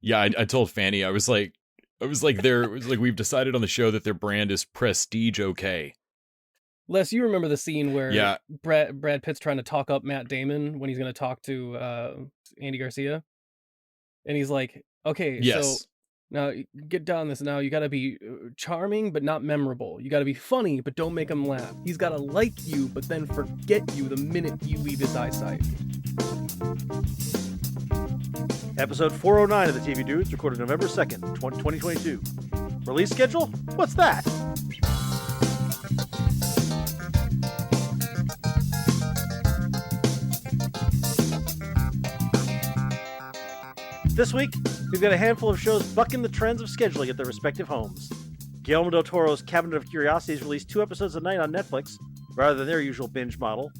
Yeah, I told Fanny, we've decided on the show that their brand is prestige okay. Les, you remember the scene where Yeah. Brad Pitt's trying to talk up Matt Damon when he's going to talk to Andy Garcia, and he's like, "Okay, so Yes. now get down this. Now you got to be charming but not memorable. You got to be funny but don't make him laugh. He's got to like you but then forget you the minute you leave his eyesight." Episode 409 of the TV Dudes, recorded November 2nd, 2022. Release schedule? What's that? This week, we've got a handful of shows bucking the trends of scheduling at their respective homes. Guillermo del Toro's Cabinet of Curiosities released 2 episodes a night on Netflix, rather than their usual binge model.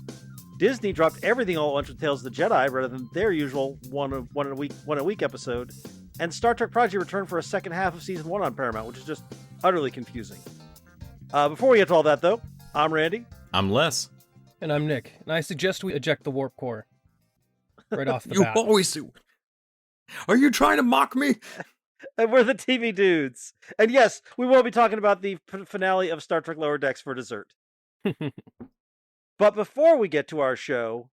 Disney dropped everything all at once with Tales of the Jedi, rather than their usual one a week episode. And Star Trek Prodigy returned for a second half of Season 1 on Paramount, which is just utterly confusing. Before we get to all that, though, I'm Randy. I'm Les. And I'm Nick, and I suggest we eject the warp core right off the bat. You always do. Are you trying to mock me? And we're the TV Dudes. And yes, we will be talking about the finale of Star Trek Lower Decks for dessert. But before we get to our show,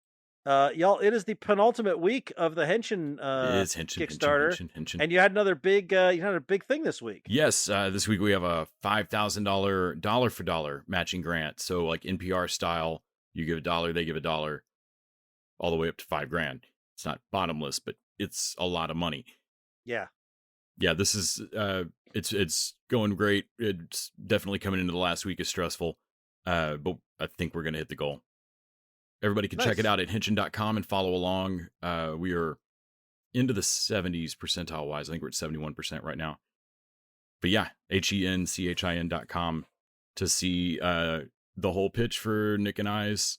y'all, it is the penultimate week of the Henshin Kickstarter, Henshin. and you had another big, thing this week. Yes, this week we have a $5,000 dollar for dollar matching grant. So like NPR style, you give $1, they give $1, all the way up to $5,000. It's not bottomless, but it's a lot of money. Yeah. Yeah, this is it's going great. It's definitely coming into the last week is stressful, but I think we're gonna hit the goal. Everybody can check it out at henshin.com and follow along. We are into the 70s percentile wise. I think we're at 71% right now. But yeah, HENCHIN.com to see the whole pitch for Nick and I's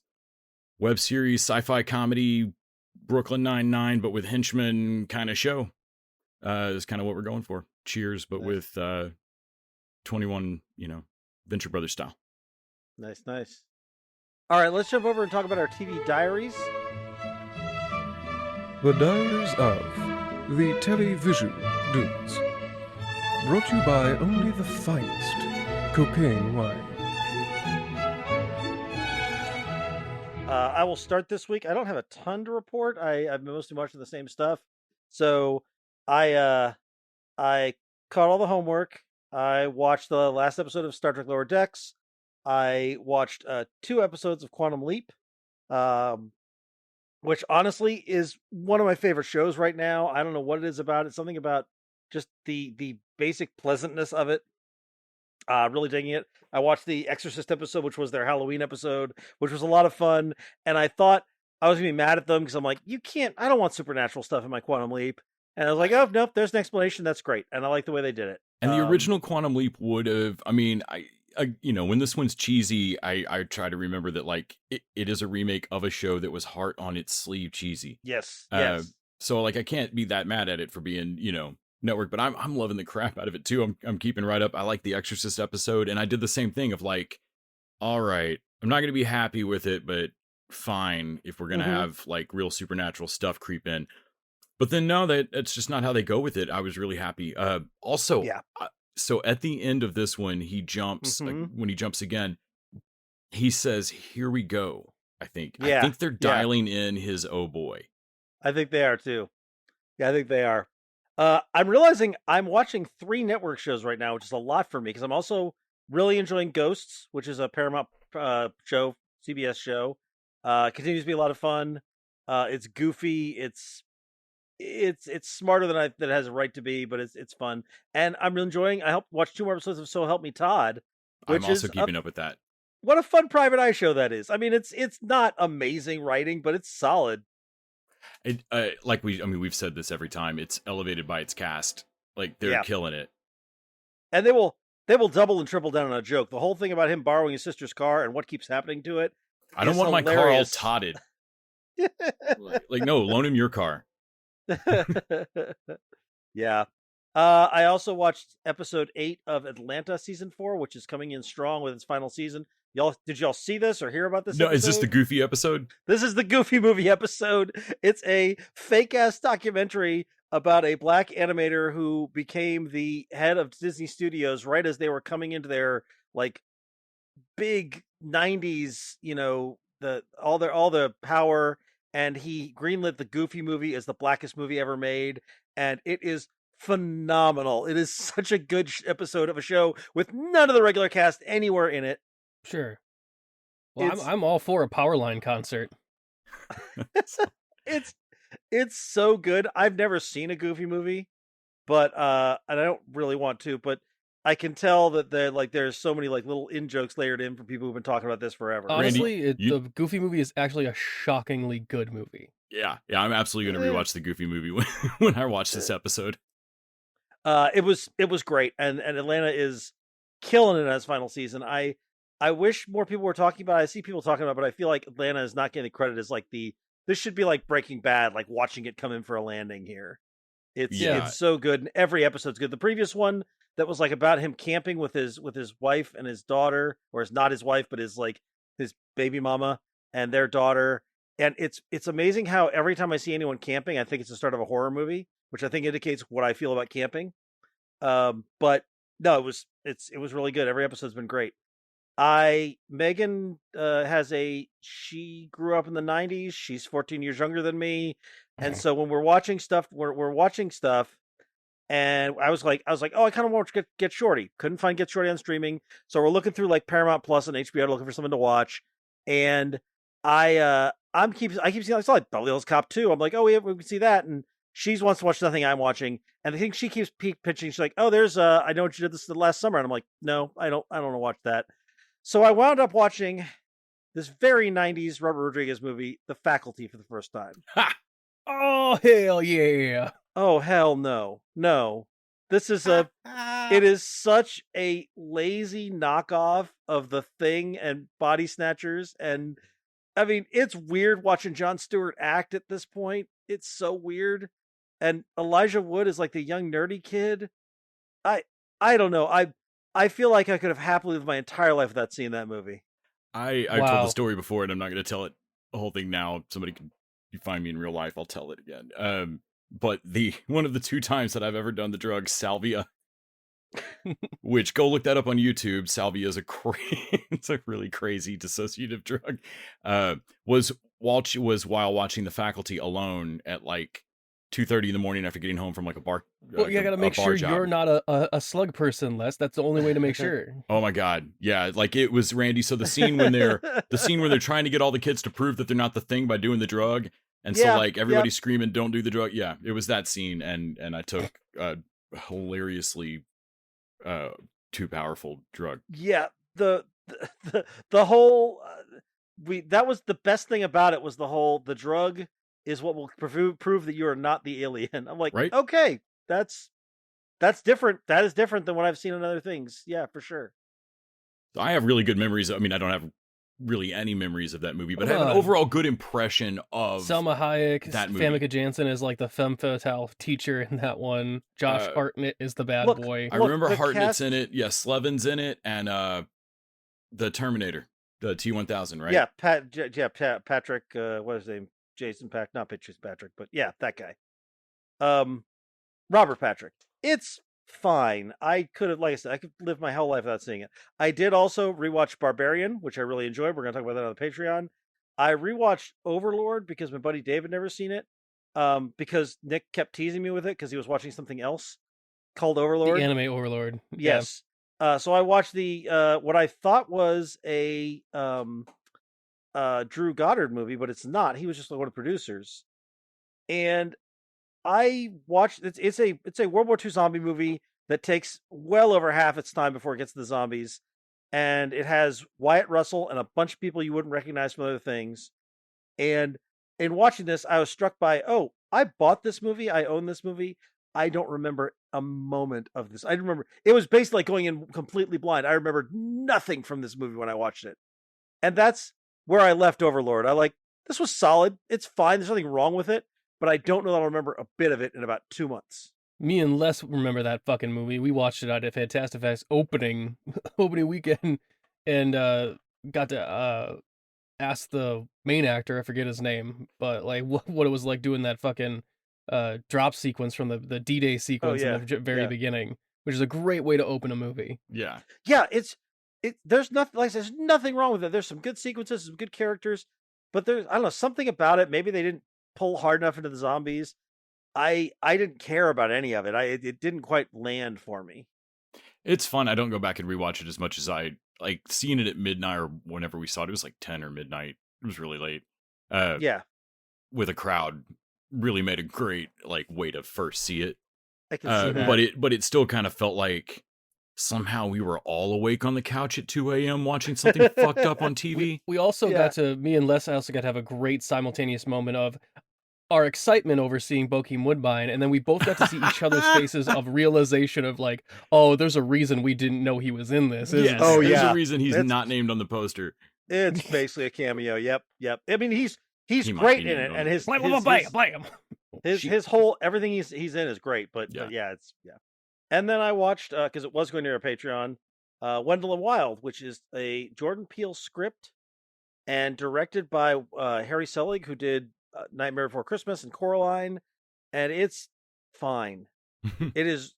web series, sci-fi comedy, Brooklyn Nine-Nine, but with henchmen kind of show. Is kind of what we're going for. Cheers, but with 21, Venture Brothers style. Nice. All right, let's jump over and talk about our TV Diaries. The Diaries of the Television Dudes. Brought to you by only the finest cocaine wine. I will start this week. I don't have a ton to report. I've been mostly watching the same stuff. So I caught all the homework. I watched the last episode of Star Trek Lower Decks. I watched 2 episodes of Quantum Leap, which honestly is one of my favorite shows right now. I don't know what it is about. It's something about just the basic pleasantness of it. Really digging it. I watched the Exorcist episode, which was their Halloween episode, which was a lot of fun. And I thought I was going to be mad at them because I'm like, I don't want supernatural stuff in my Quantum Leap. And I was like, oh, nope, there's an explanation. That's great. And I like the way they did it. And the original Quantum Leap would have, when this one's cheesy, I try to remember that like it is a remake of a show that was heart on its sleeve cheesy. Yes. So like I can't be that mad at it for being, network, but I'm loving the crap out of it too. I'm keeping right up. I like the Exorcist episode, and I did the same thing of like, all right, I'm not gonna be happy with it, but fine if we're gonna have like real supernatural stuff creep in. But then no, that's just not how they go with it. I was really happy. So at the end of this one, he jumps when he jumps again. He says, "Here we go." I think they're dialing in his oh boy. I think they are too. Yeah, I think they are. I'm realizing I'm watching 3 network shows right now, which is a lot for me because I'm also really enjoying Ghosts, which is a Paramount show, CBS show. Continues to be a lot of fun. It's goofy. It's smarter than that has a right to be, but it's fun. And I'm enjoying. I helped watch 2 more episodes of So Help Me Todd. Which I'm also keeping up with that. What a fun private eye show that is. I mean, it's not amazing writing, but it's solid. We've said this every time. It's elevated by its cast. Like they're killing it. And they will double and triple down on a joke. The whole thing about him borrowing his sister's car and what keeps happening to it. I don't want hilarious. My car all totted. No, loan him your car. Yeah. I also watched episode 8 of Atlanta season 4, which is coming in strong with its final season. Did y'all see this or hear about this? No, episode? Is this the Goofy episode? This is the Goofy movie episode. It's a fake ass documentary about a black animator who became the head of Disney Studios right as they were coming into their like big 90s, all the power, and he greenlit the Goofy movie as the blackest movie ever made, and it is phenomenal. It is such a good episode of a show with none of the regular cast anywhere in it. Sure. Well, It's I'm all for a Powerline concert. it's it's so good. I've never seen a Goofy movie, but and I don't really want to, but I can tell that there's so many like little in jokes layered in for people who've been talking about this forever. Honestly, the Goofy movie is actually a shockingly good movie. Yeah, I'm absolutely going to rewatch the Goofy movie when I watch this episode. It was great, and Atlanta is killing it as final season. I wish more people were talking about it. I see people talking about it, but I feel like Atlanta is not getting the credit as like this should be like Breaking Bad, like watching it come in for a landing here. It's so good, and every episode's good. The previous one that was like about him camping with his wife and his daughter, or it's not his wife, but his baby mama and their daughter. And it's amazing how every time I see anyone camping, I think it's the start of a horror movie, which I think indicates what I feel about camping. But no, it was really good. Every episode's been great. Megan she grew up in the 90s. She's 14 years younger than me. And so when we're watching stuff, we're watching stuff, and I was like, oh, I kind of want to Get Shorty. Couldn't find Get Shorty on streaming, so we're looking through like Paramount Plus and HBO looking for something to watch. And I keep seeing, I saw like Beverly Hills Cop 2. I'm like, oh, we can see that, and she wants to watch nothing I'm watching, and I think she keeps pitching. She's like, oh, there's I know what you did this the last summer, and I'm like, no, I don't want to watch that. So I wound up watching this very 90s Robert Rodriguez movie, The Faculty, for the first time. Ha! Oh, hell yeah. Oh, hell no. No. This is it is such a lazy knockoff of The Thing and Body Snatchers. And I mean, it's weird watching Jon Stewart act at this point. It's so weird. And Elijah Wood is like the young nerdy kid. I don't know. I feel like I could have happily lived my entire life without seeing that movie. I've told the story before, and I'm not going to tell it the whole thing now. Somebody can, you find me in real life, I'll tell it again. But one of the 2 times that I've ever done the drug salvia, which go look that up on YouTube. Salvia is it's a really crazy dissociative drug. Was while watching The Faculty alone at like 2:30 in the morning after getting home from like a bar. Well, you gotta make sure you're not a slug person, Les. That's the only way to make sure. Oh my God, yeah, like it was Randy. So the scene when they're trying to get all the kids to prove that they're not the Thing by doing the drug, and so like everybody's screaming, "Don't do the drug!" Yeah, it was that scene, and I took a hilariously too powerful drug. Yeah, the whole that was the best thing about it, was the drug is what will prove that you are not the alien. I'm like, right? Okay, that's different. That is different than what I've seen in other things. Yeah, for sure. So I have really good memories. I mean, I don't have really any memories of that movie, but I have an overall good impression of Selma Hayek. That movie. Famke Janssen is like the femme fatale teacher in that one. Josh Hartnett is the bad boy. I remember Hartnett's in it. Yes, Slevin's in it, and the Terminator, the T-1000, right? Yeah, Patrick. What is his name? Jason Patrick, not Patrick, but yeah, that guy. Robert Patrick. It's fine. I could have, like I said, I could live my whole life without seeing it. I did also rewatch Barbarian, which I really enjoyed. We're going to talk about that on the Patreon. I rewatched Overlord because my buddy David never seen it. Because Nick kept teasing me with it because he was watching something else called Overlord. The anime Overlord. Yes. Yeah. So I watched the what I thought was a Drew Goddard movie, but it's not. He was just like one of the producers. And I watched it's a World War II zombie movie that takes well over half its time before it gets to the zombies. And it has Wyatt Russell and a bunch of people you wouldn't recognize from other things. And in watching this, I was struck by, oh, I bought this movie. I own this movie. I don't remember a moment of this. I remember it was basically like going in completely blind. I remember nothing from this movie when I watched it. And that's where I left Overlord. This was solid. It's fine. There's nothing wrong with it, but I don't know that I'll remember a bit of it in about 2 months. Me and Les remember that fucking movie. We watched it at a Fantastic Fest opening weekend, and got to ask the main actor, I forget his name, but like what it was like doing that fucking drop sequence from the D-Day sequence in the very beginning, which is a great way to open a movie. Yeah. Yeah, there's nothing like there's nothing wrong with it. There's some good sequences, some good characters, but there's I don't know, something about it. Maybe they didn't pull hard enough into the zombies. I didn't care about any of it. It didn't quite land for me. It's fun. I don't go back and rewatch it as much as I like seeing it at midnight or whenever we saw it. It was like 10 or midnight. It was really late. Yeah. With a crowd really made a great like way to first see it. I can see that. But it still kind of felt like somehow we were all awake on the couch at 2 a.m. watching something fucked up on TV. We also got to, me and Les also got to have a great simultaneous moment of our excitement over seeing Bokeem Woodbine, and then we both got to see each other's faces of realization of like, oh, there's a reason we didn't know he was in this. Yes. Oh, yeah. There's a reason he's not named on the poster. It's basically a cameo. Yep. I mean, he's great in it, and his whole everything he's in is great. But yeah. And then I watched because it was going to our Patreon, Wendell and Wild, which is a Jordan Peele script and directed by Harry Selig, who did Nightmare Before Christmas and Coraline, and it's fine. It is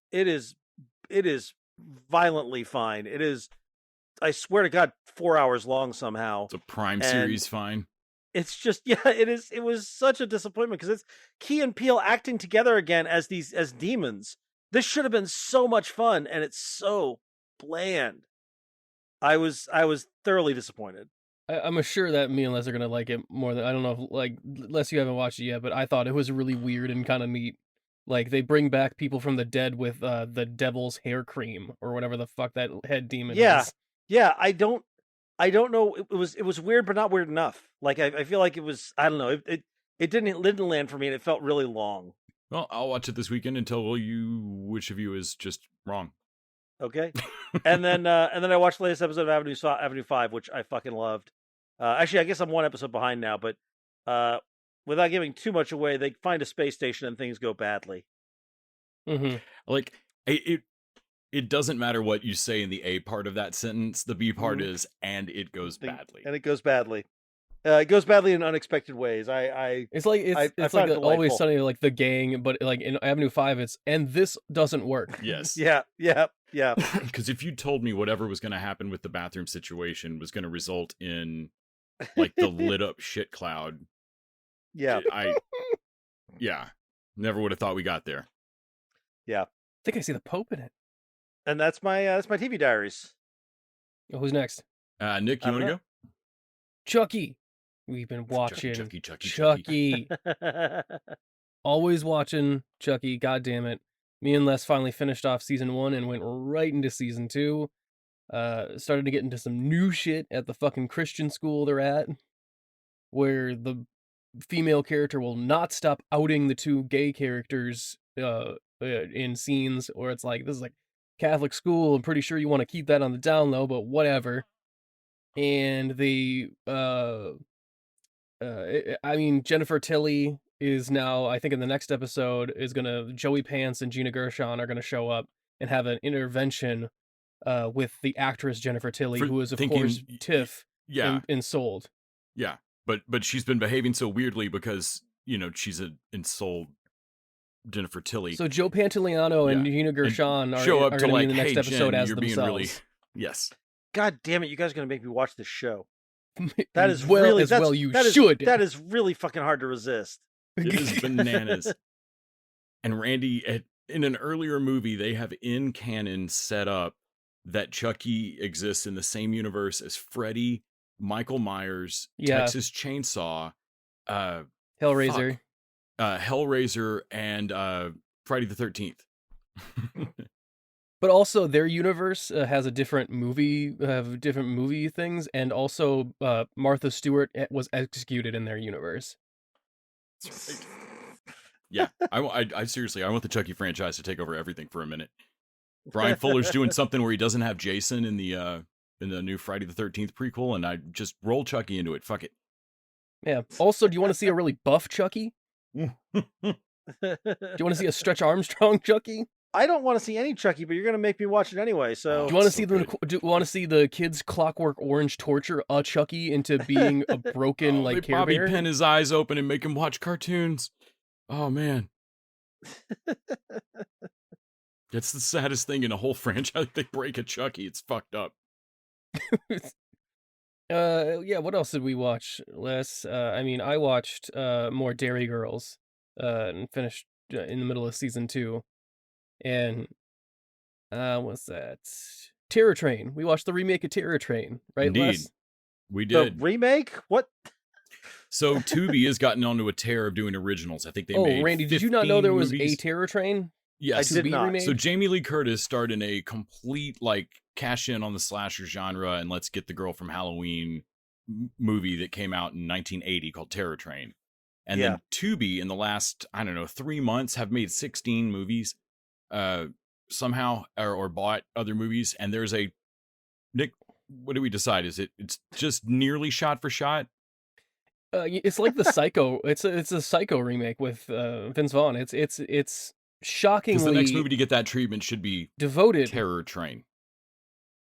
violently fine. It is, I swear to God, 4 hours long somehow. It's a Prime series fine. It's just it was such a disappointment because it's Key and Peele acting together again as demons. This should have been so much fun, and it's so bland. I was thoroughly disappointed. I'm sure that me and Les are gonna like it more than I don't know if like Les, you haven't watched it yet, but I thought it was really weird and kind of neat. Like they bring back people from the dead with the devil's hair cream or whatever the fuck that head demon is. Yeah, I don't know. It was weird, but not weird enough. Like I feel like it was. I don't know. It didn't land for me, and it felt really long. Well, I'll watch it this weekend and tell you which of you is just wrong. Okay. and then I watched the latest episode of Avenue 5, which I fucking loved. Actually, I guess I'm one episode behind now, but without giving too much away, they find a space station and things go badly. Mm-hmm. Like it doesn't matter what you say in the A part of that sentence. The B part is, and it goes badly. And it goes badly. It goes badly in unexpected ways. It's like Always Sunny, like the gang, but like in Avenue 5, it's and this doesn't work. Yes. Yeah. Because if you told me whatever was going to happen with the bathroom situation was going to result in like the lit up shit cloud, I never would have thought we got there. Yeah, I think I see the Pope in it. And that's my TV Diaries. Oh, who's next? Nick, you want to go? Chucky. We've been watching Chucky. Always watching Chucky. God damn it. Me and Les finally finished off season 1 and went right into season 2. Started to get into some new shit at the fucking Christian school they're at, where the female character will not stop outing the two gay characters in scenes where it's like, this is like Catholic school. I'm pretty sure you want to keep that on the down low, but whatever. And I mean, Jennifer Tilly is now, I think in the next episode, Joey Pants and Gina Gershon are going to show up and have an intervention with the actress Jennifer Tilly, who is, of course, Tiff in Sold. Yeah, but she's been behaving so weirdly because, she's in Sold Jennifer Tilly. So Joe Pantoliano and Gina Gershon are going to be in the next episode as themselves. Yes. God damn it, you guys are going to make me watch this show. That is really... That is really fucking hard to resist. It is bananas. And Randy, in an earlier movie, they have in canon set up that Chucky exists in the same universe as Freddy, Michael Myers, Texas Chainsaw, Hellraiser, and Friday the 13th. But also, their universe has a different movie things, and also Martha Stewart was executed in their universe. Yeah, I seriously, I want the Chucky franchise to take over everything for a minute. Brian Fuller's doing something where he doesn't have Jason in the new Friday the 13th prequel, and I just roll Chucky into it. Fuck it. Yeah. Also, do you want to see a really buff Chucky? Do you want to see a Stretch Armstrong Chucky? I don't want to see any Chucky, but you're going to make me watch it anyway. So, do you want to see the kids Clockwork Orange torture a Chucky into being a broken Care Bobby Bear? Pin his eyes open and make him watch cartoons. Oh man, It's the saddest thing in a whole franchise. They break a Chucky. It's fucked up. Yeah, what else did we watch, Les? I mean, I watched more Dairy Girls and finished in the middle of season 2. And what's that? Terror Train. We watched the remake of Terror Train, right, Indeed. Les? We The did. remake? What? So Tubi has gotten onto a tear of doing originals. I think they made Randy, did you not know 15 there was movies. a Terror Train? Yes. I did be not. remade? So Jamie Lee Curtis starred in a complete like cash in on the slasher genre and let's get the girl from Halloween movie that came out in 1980 called Terror Train. And then Tubi in the last, I don't know, 3 months have made 16 movies somehow or bought other movies. And there's a Nick, what do we decide? Is it's just nearly shot for shot? It's like the Psycho. It's a Psycho remake with Vince Vaughn. It's shockingly Because the next movie to get that treatment should be devoted. Terror Train.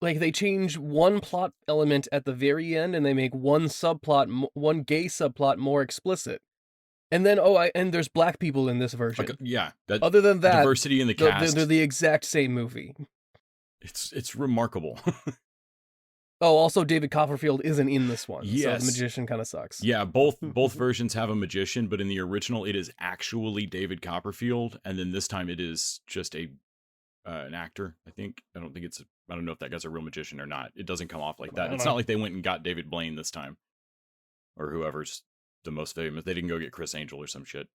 Like they change one plot element at the very end, and they make one gay subplot more explicit. And then and there's black people in this version. Okay, yeah. Other than that, diversity in the cast. They're the exact same movie. It's remarkable. Oh, also David Copperfield isn't in this one. Yes. So the magician kind of sucks. Yeah, both versions have a magician, but in the original it is actually David Copperfield, and then this time it is just an actor, I think. I don't know if that guy's a real magician or not. It doesn't come off like that. It's not like they went and got David Blaine this time. Or whoever's the most famous. They didn't go get Chris Angel or some shit.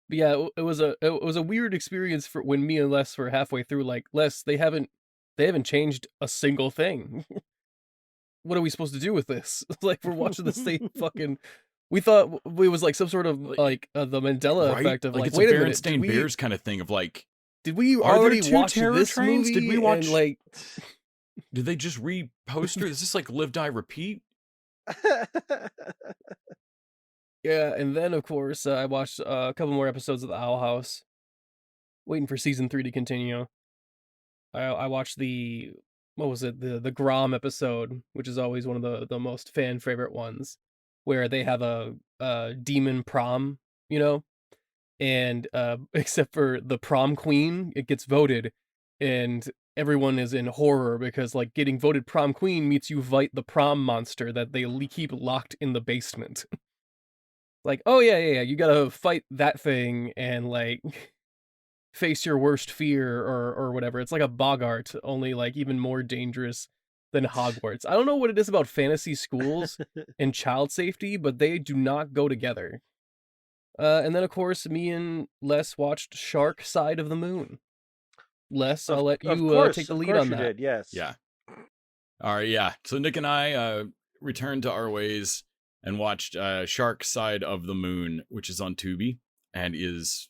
But yeah, it was a weird experience for when me and Les were halfway through. Like, Les, they haven't changed a single thing. What are we supposed to do with this? Like, we're watching the same fucking. We thought it was like some sort of like the Mandela effect of like, it's wait a a minute, Berenstain Bears kind of thing of like, did we are there already 2 watch Terror this Trains? movie? Did we watch And, like, did they just reposter? Is this like Live Die Repeat? yeah, and then of course I watched a couple more episodes of the Owl House, waiting for season 3 to continue. I watched the Grom episode, which is always one of the most fan favorite ones, where they have a demon prom, and except for the prom queen, it gets voted, and everyone is in horror because like getting voted prom queen means you fight the prom monster that they keep locked in the basement. Like, oh yeah, you gotta fight that thing and like face your worst fear or whatever. It's like a Bogart, only like even more dangerous than Hogwarts. I don't know what it is about fantasy schools and child safety, but they do not go together. And then of course me and Les watched Shark Side of the Moon. Les, I'll let you take the lead on that. Did, yes. Yeah. All right, yeah. So Nick and I returned to our ways and watched Shark Side of the Moon, which is on Tubi and is,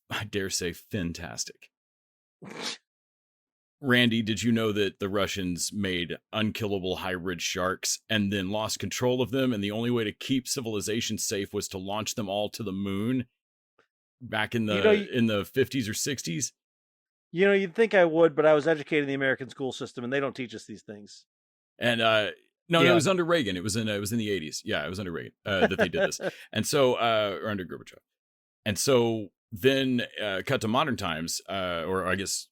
I dare say, fantastic. Randy, did you know that the Russians made unkillable hybrid sharks and then lost control of them, and the only way to keep civilization safe was to launch them all to the moon back in the in the 50s or 60s? You'd think I would, but I was educated in the American school system, and they don't teach us these things. And no, it was under Reagan. It was in the 80s. Yeah, it was under Reagan that they did this. And so, or under Gorbachev. And so then cut to modern times, or I guess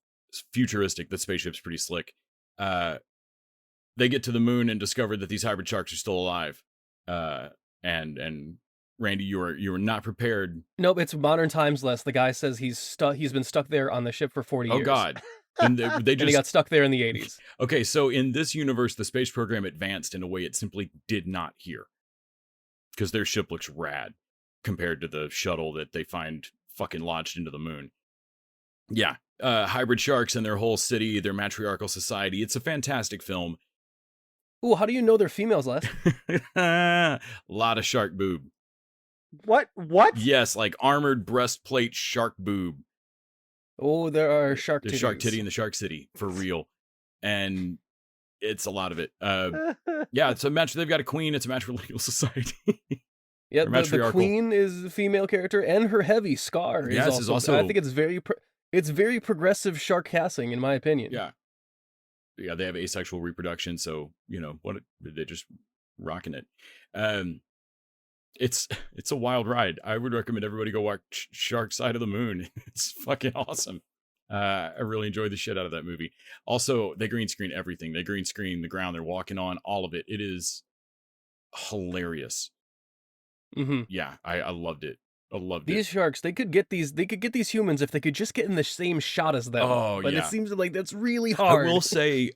futuristic. The spaceship's pretty slick. They get to the moon and discover that these hybrid sharks are still alive. And Randy, you were not prepared. Nope, it's modern times, Les. The guy says he's been stuck there on the ship for 40 years. Oh God. And they just and he got stuck there in the 80s. Okay, so in this universe, the space program advanced in a way it simply did not here. Because their ship looks rad compared to the shuttle that they find fucking launched into the moon. Yeah, hybrid sharks and their whole city, their matriarchal society. It's a fantastic film. Ooh, how do you know they're females, Les? A lot of shark boob. What? Yes, like armored breastplate shark boob. Oh, there are shark titties. The shark titty in the shark city, for real. And it's a lot of it. Yeah, it's a match. They've got a queen. It's a matriarchal society. Yeah, the queen is a female character, and her heavy Scar is also. I think it's very progressive shark casting, in my opinion. Yeah, they have asexual reproduction, so they're just rocking it. it's a wild ride. I would recommend everybody go watch Shark Side of the Moon. It's fucking awesome. I really enjoyed the shit out of that movie. Also, they green screen everything. They green screen the ground they're walking on, all of it. It is hilarious. Mm-hmm. Yeah, I loved it. I loved These sharks, they could get these humans if they could just get in the same shot as them. Oh, but yeah. it seems like that's really hard. I will say,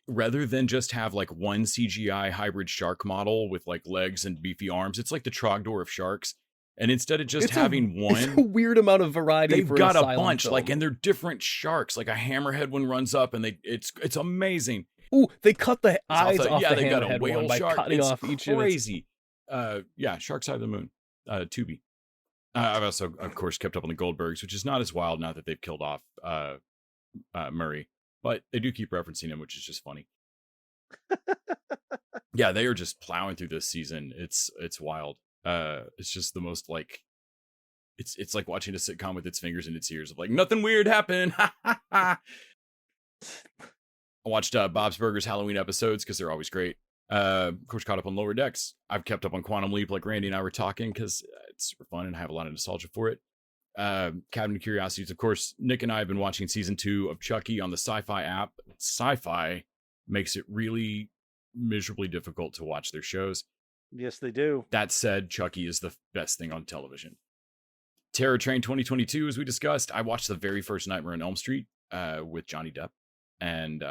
rather than just have like one CGI hybrid shark model with like legs and beefy arms, it's like the Trogdor of sharks. And instead of just having it's a one, weird amount of variety. they've for got a a bunch. film. Like, and they're different sharks. Like a hammerhead one runs up, and it's amazing. Ooh, they cut the eyes off yeah, the they got a hammerhead whale one by shark. cutting It's off each of its. crazy. Yeah, Shark Side of the Moon, Tubi. I've also, of course, kept up on the Goldbergs, which is not as wild now that they've killed off Murray, but they do keep referencing him, which is just funny. Yeah, they are just plowing through this season. It's wild. It's just the most like, it's like watching a sitcom with its fingers in its ears of like, nothing weird happened. I watched Bob's Burgers Halloween episodes because they're always great. Of course, caught up on Lower Decks. I've kept up on Quantum Leap like Randy and I were talking because it's super fun and I have a lot of nostalgia for it. Cabin of Curiosities, of course. Nick and I have been watching season 2 of Chucky on the Sci-Fi app. Sci-Fi makes it really miserably difficult to watch their shows. Yes, they do. That said, Chucky is the best thing on television. Terror Train 2022, as we discussed. I watched the very first Nightmare on Elm Street with Johnny Depp, and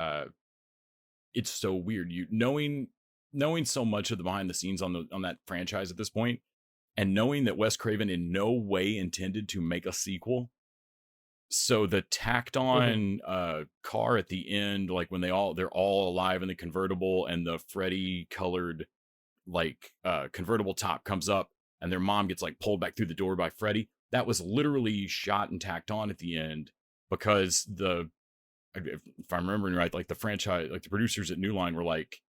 it's so weird. You knowing so much of the behind the scenes on that franchise at this point, and knowing that Wes Craven in no way intended to make a sequel. So the tacked on car at the end, like when they're all alive in the convertible, and the Freddy colored like convertible top comes up, and their mom gets like pulled back through the door by Freddy. That was literally shot and tacked on at the end because if I'm remembering right, like the franchise, like the producers at New Line were like,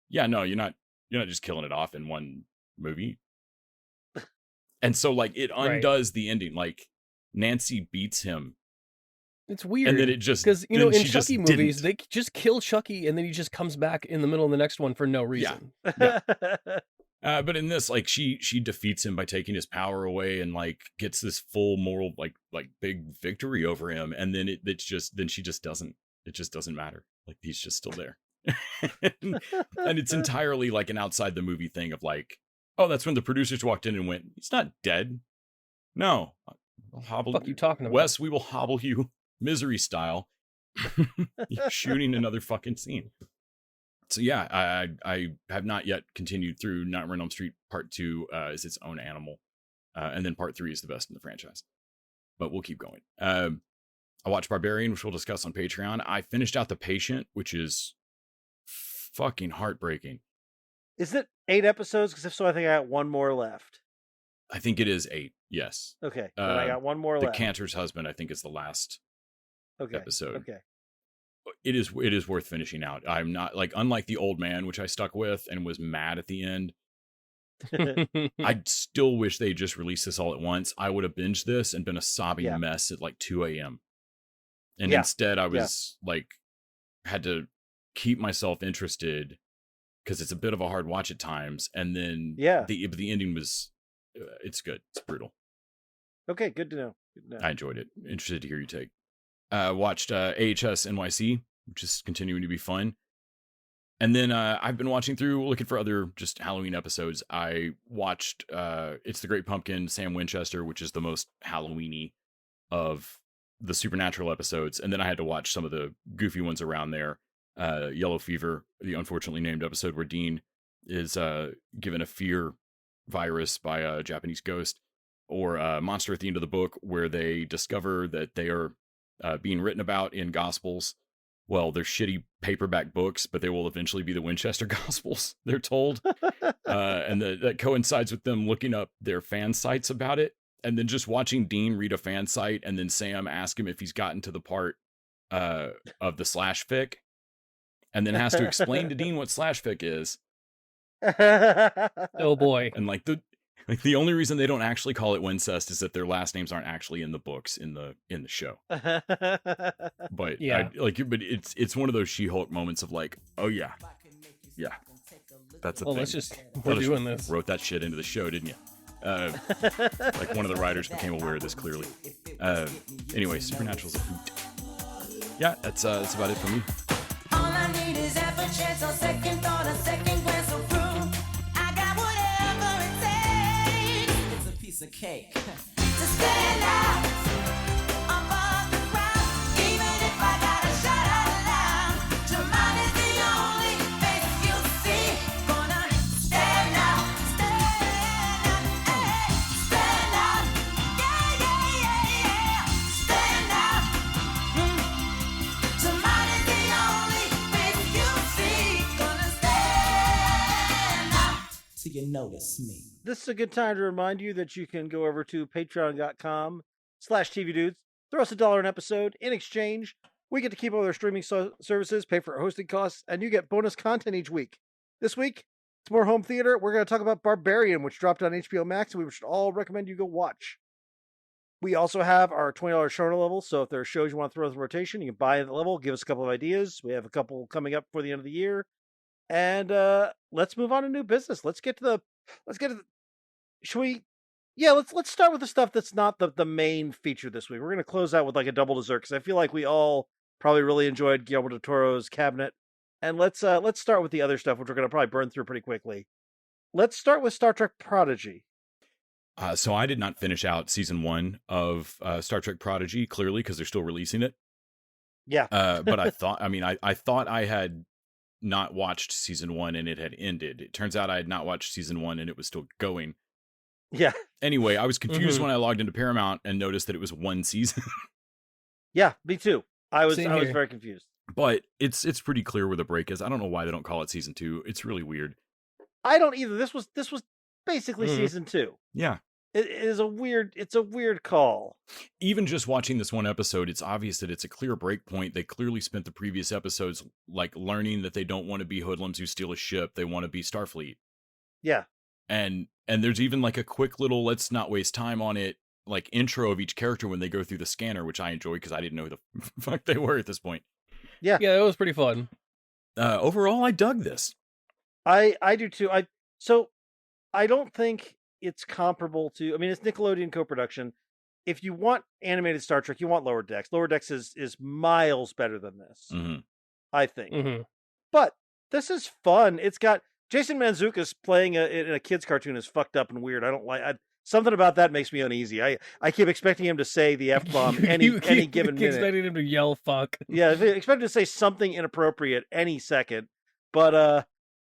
yeah, no, you're not just killing it off in one movie. And so like it undoes the ending. Like Nancy beats him. It's weird. And then it just, because in she Chucky movies, they just kill Chucky and then he just comes back in the middle of the next one for no reason. Yeah. But in this, like she defeats him by taking his power away and like gets this full moral like big victory over him, and then it just doesn't matter. Like he's just still there. And it's entirely like an outside the movie thing of like, oh, that's when the producers walked in and went, he's not dead. No, I'll hobble. What the fuck you talking about? Wes, we will hobble you Misery style. You're shooting another fucking scene. So yeah, I have not yet continued through Nightmare on Elm Street Part 2 is its own animal. And then Part 3 is the best in the franchise. But we'll keep going. I watched Barbarian, which we'll discuss on Patreon. I finished out The Patient, which is fucking heartbreaking. Is it 8 episodes? Because if so, I think I got one more left. I think it is 8, yes. Okay, then I got one more left. The Cantor's Husband, I think, is the last episode. Okay. It is worth finishing out. I'm not like, unlike The Old Man, which I stuck with and was mad at the end. I still wish they just released this all at once. I would have binged this and been a sobbing mess at like 2 a.m. And instead I was like, had to keep myself interested because it's a bit of a hard watch at times. And then the ending was, it's good. It's brutal. Okay, good to know. I enjoyed it. Interested to hear your take. Watched AHS NYC, which is continuing to be fun. And then I've been watching through, looking for other just Halloween episodes. I watched It's the Great Pumpkin, Sam Winchester, which is the most Halloween-y of the Supernatural episodes. And then I had to watch some of the goofy ones around there. Yellow Fever, the unfortunately named episode where Dean is given a fear virus by a Japanese ghost. Or Monster at the End of the Book, where they discover that they are being written about in Gospels. Well, they're shitty paperback books, but they will eventually be the Winchester Gospels, they're told. And that coincides with them looking up their fan sites about it. And then just watching Dean read a fan site and then Sam ask him if he's gotten to the part of the slash fic. And then has to explain to Dean what slash fic is. Oh boy. And like the only reason they don't actually call it Wincest is that their last names aren't actually in the books in the show. But yeah, but it's one of those She-Hulk moments of like, oh yeah, That's a Well, thing. let's just we're doing this. Wrote that shit into the show, didn't you? Like one of the writers became aware of this clearly. Anyway, Supernatural's a hoot. Yeah, that's about it for me. All I need is half a chance, a second thought, a second glance of proof. I got whatever it takes. It's a piece of cake to stand out above the crowd, even if I gotta shout out loud. Your mind is the only face you'll see. Gonna stand out, hey, stand out, yeah, yeah, yeah, yeah, stand out. Somebody the only face you see. Gonna stand out till you notice me. This is a good time to remind you that you can go over to patreon.com/TVDudes. Throw us $1 an episode. In exchange, we get to keep all their streaming services, pay for our hosting costs, and you get bonus content each week. This week, it's more home theater. We're going to talk about Barbarian, which dropped on HBO Max, and we should all recommend you go watch. We also have our $20 showrunner level, so if there are shows you want to throw in the rotation, you can buy at the level, give us a couple of ideas. We have a couple coming up for the end of the year. And let's move on to new business. Should we? Yeah, let's start with the stuff that's not the main feature this week. We're going to close out with like a double dessert because I feel like we all probably really enjoyed Guillermo del Toro's Cabinet. And let's start with the other stuff, which we're going to probably burn through pretty quickly. Let's start with Star Trek Prodigy. So I did not finish out season 1 of Star Trek Prodigy, clearly, because they're still releasing it. Yeah. But I thought I had not watched season 1 and it had ended. It turns out I had not watched season 1 and it was still going. Yeah. Anyway, I was confused when I logged into Paramount and noticed that it was 1 season. Yeah, me too. I was Same very here. confused. But it's pretty clear where the break is. I don't know why they don't call it season 2. It's really weird. I don't either. This was basically season 2. Yeah. It's a weird call. Even just watching this one episode, it's obvious that it's a clear break point. They clearly spent the previous episodes like learning that they don't want to be hoodlums who steal a ship. They want to be Starfleet. Yeah. And there's even like a quick little let's not waste time on it like intro of each character when they go through the scanner, which I enjoy because I didn't know who the fuck they were at this point. Yeah, it was pretty fun. Overall, I dug this. I do too. I don't think it's comparable to. I mean, it's Nickelodeon co-production. If you want animated Star Trek, you want Lower Decks. Lower Decks is miles better than this. Mm-hmm. I think. Mm-hmm. But this is fun. It's got Jason Mantzoukas playing in a kids cartoon is fucked up and weird. I don't like. Something about that makes me uneasy. I keep expecting him to say the F-bomb any given minute. Expecting him to yell "fuck." Yeah, expecting to say something inappropriate any second. But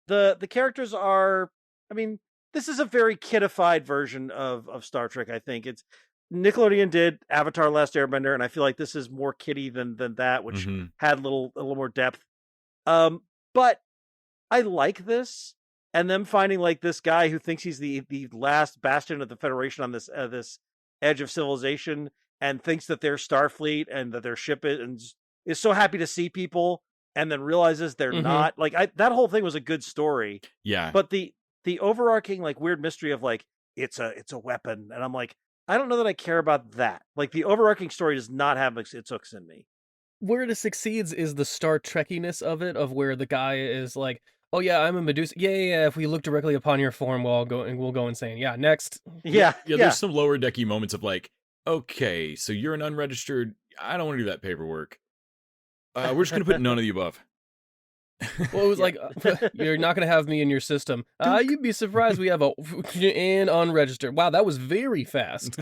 the characters are. I mean, this is a very kidified version of Star Trek. I think it's Nickelodeon did Avatar: Last Airbender, and I feel like this is more kiddie than that, which had a little more depth. But I like this. And them finding like this guy who thinks he's the last bastion of the Federation on this edge of civilization, and thinks that they're Starfleet and that their ship is so happy to see people, and then realizes they're not. Like that whole thing was a good story. Yeah. But the overarching like weird mystery of like it's a weapon, and I'm like, I don't know that I care about that. Like the overarching story does not have its hooks in me. Where it succeeds is the Star Trekkiness of it, of where the guy is like, "Oh yeah, I'm a Medusa. Yeah. If we look directly upon your form, we'll go insane. Yeah, next." Yeah. There's some lower decky moments of like, okay, so you're an unregistered. I don't want to do that paperwork. We're just gonna put none of the above. Well, it was like, you're not gonna have me in your system. You'd be surprised we have a in unregistered. Wow, that was very fast.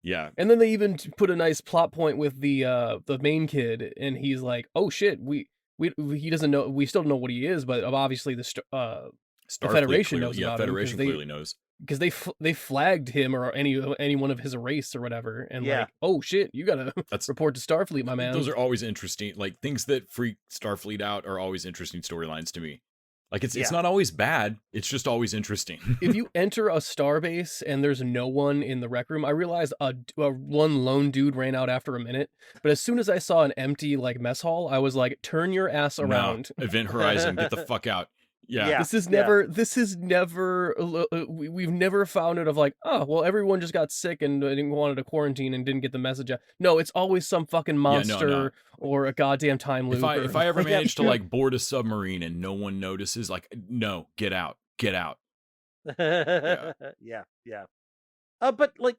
Yeah. And then they even put a nice plot point with the main kid, and he's like, "Oh shit, he doesn't know. We still don't know what he is, but obviously the Federation knows about Federation him. clearly knows Because they flagged him or any one of his race or whatever, and like, oh shit, you gotta report to Starfleet, my man. Those are always interesting. Like things that freak Starfleet out are always interesting storylines to me. Like it's not always bad. It's just always interesting. If you enter a starbase and there's no one in the rec room, I realized one lone dude ran out after a minute. But as soon as I saw an empty like mess hall, I was like, turn your ass around. No. Event Horizon, get the fuck out. Yeah. This is never we've never found it of like, oh, well, everyone just got sick and wanted to quarantine and didn't get the message out. No, it's always some fucking Yeah, no. monster or a goddamn time loop. If I ever Like, yeah, manage to yeah. like board a submarine and no one notices, like, no, get out. Yeah. But like,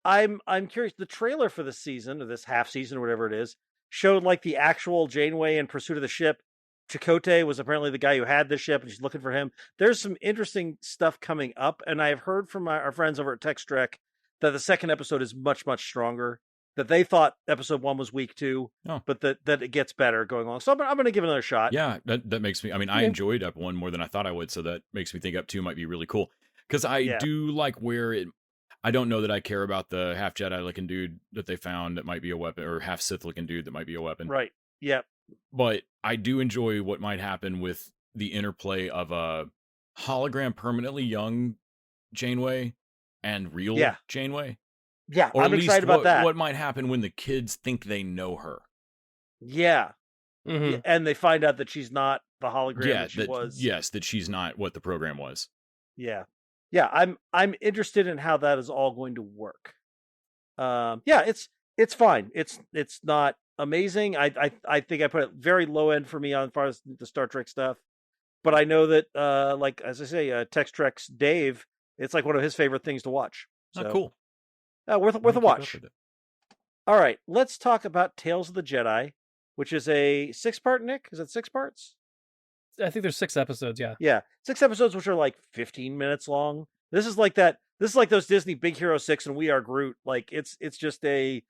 I'm curious. The trailer for this season, or this half season, or whatever it is, showed like the actual Janeway in pursuit of the ship. Chakotay was apparently the guy who had the ship, and she's looking for him. There's some interesting stuff coming up, and I have heard from our friends over at Trek that the second episode is much, much stronger. That they thought episode 1 was weak too, Oh. but that it gets better going along. So I'm going to give it another shot. Yeah, that makes me. I mean, I Yeah. enjoyed Up 1 more than I thought I would, so that makes me think Up 2 might be really cool. Because I do like where it. I don't know that I care about the half Jedi looking dude that they found that might be a weapon, or half Sith looking dude that might be a weapon. Right. Yeah. But I do enjoy what might happen with the interplay of a hologram permanently young Janeway and real Janeway. Yeah. Or I'm at least excited about that. What might happen when the kids think they know her? Yeah. Mhm. Yeah, and they find out that she's not the hologram Yeah, that she was. Yes, that she's not what the program was. Yeah. I'm interested in how that is all going to work. It's fine. It's not amazing. I think I put it very low end for me on far as the Star Trek stuff. But I know that like as I say, Trek's Dave, it's like one of his favorite things to watch. So Oh, cool. worth I'm gonna a keep up watch. with it. All right, let's talk about Tales of the Jedi, which is a 6-part. Nick, is it 6 parts? I think there's 6 episodes. Yeah. Yeah, 6 episodes, which are like 15 minutes long. This is like that. This is like those Disney Big Hero 6 and We Are Groot. Like it's just a.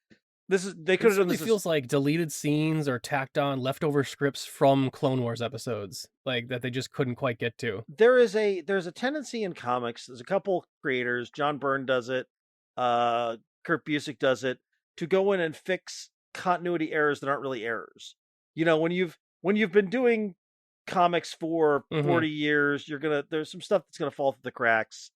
They could have done It this. feels like deleted scenes or tacked on leftover scripts from Clone Wars episodes, like that they just couldn't quite get to. There's a tendency in comics. There's a couple creators. John Byrne does it. Kurt Busiek does it, to go in and fix continuity errors that aren't really errors. You know, when you've been doing comics for 40 years, there's some stuff that's gonna fall through the cracks,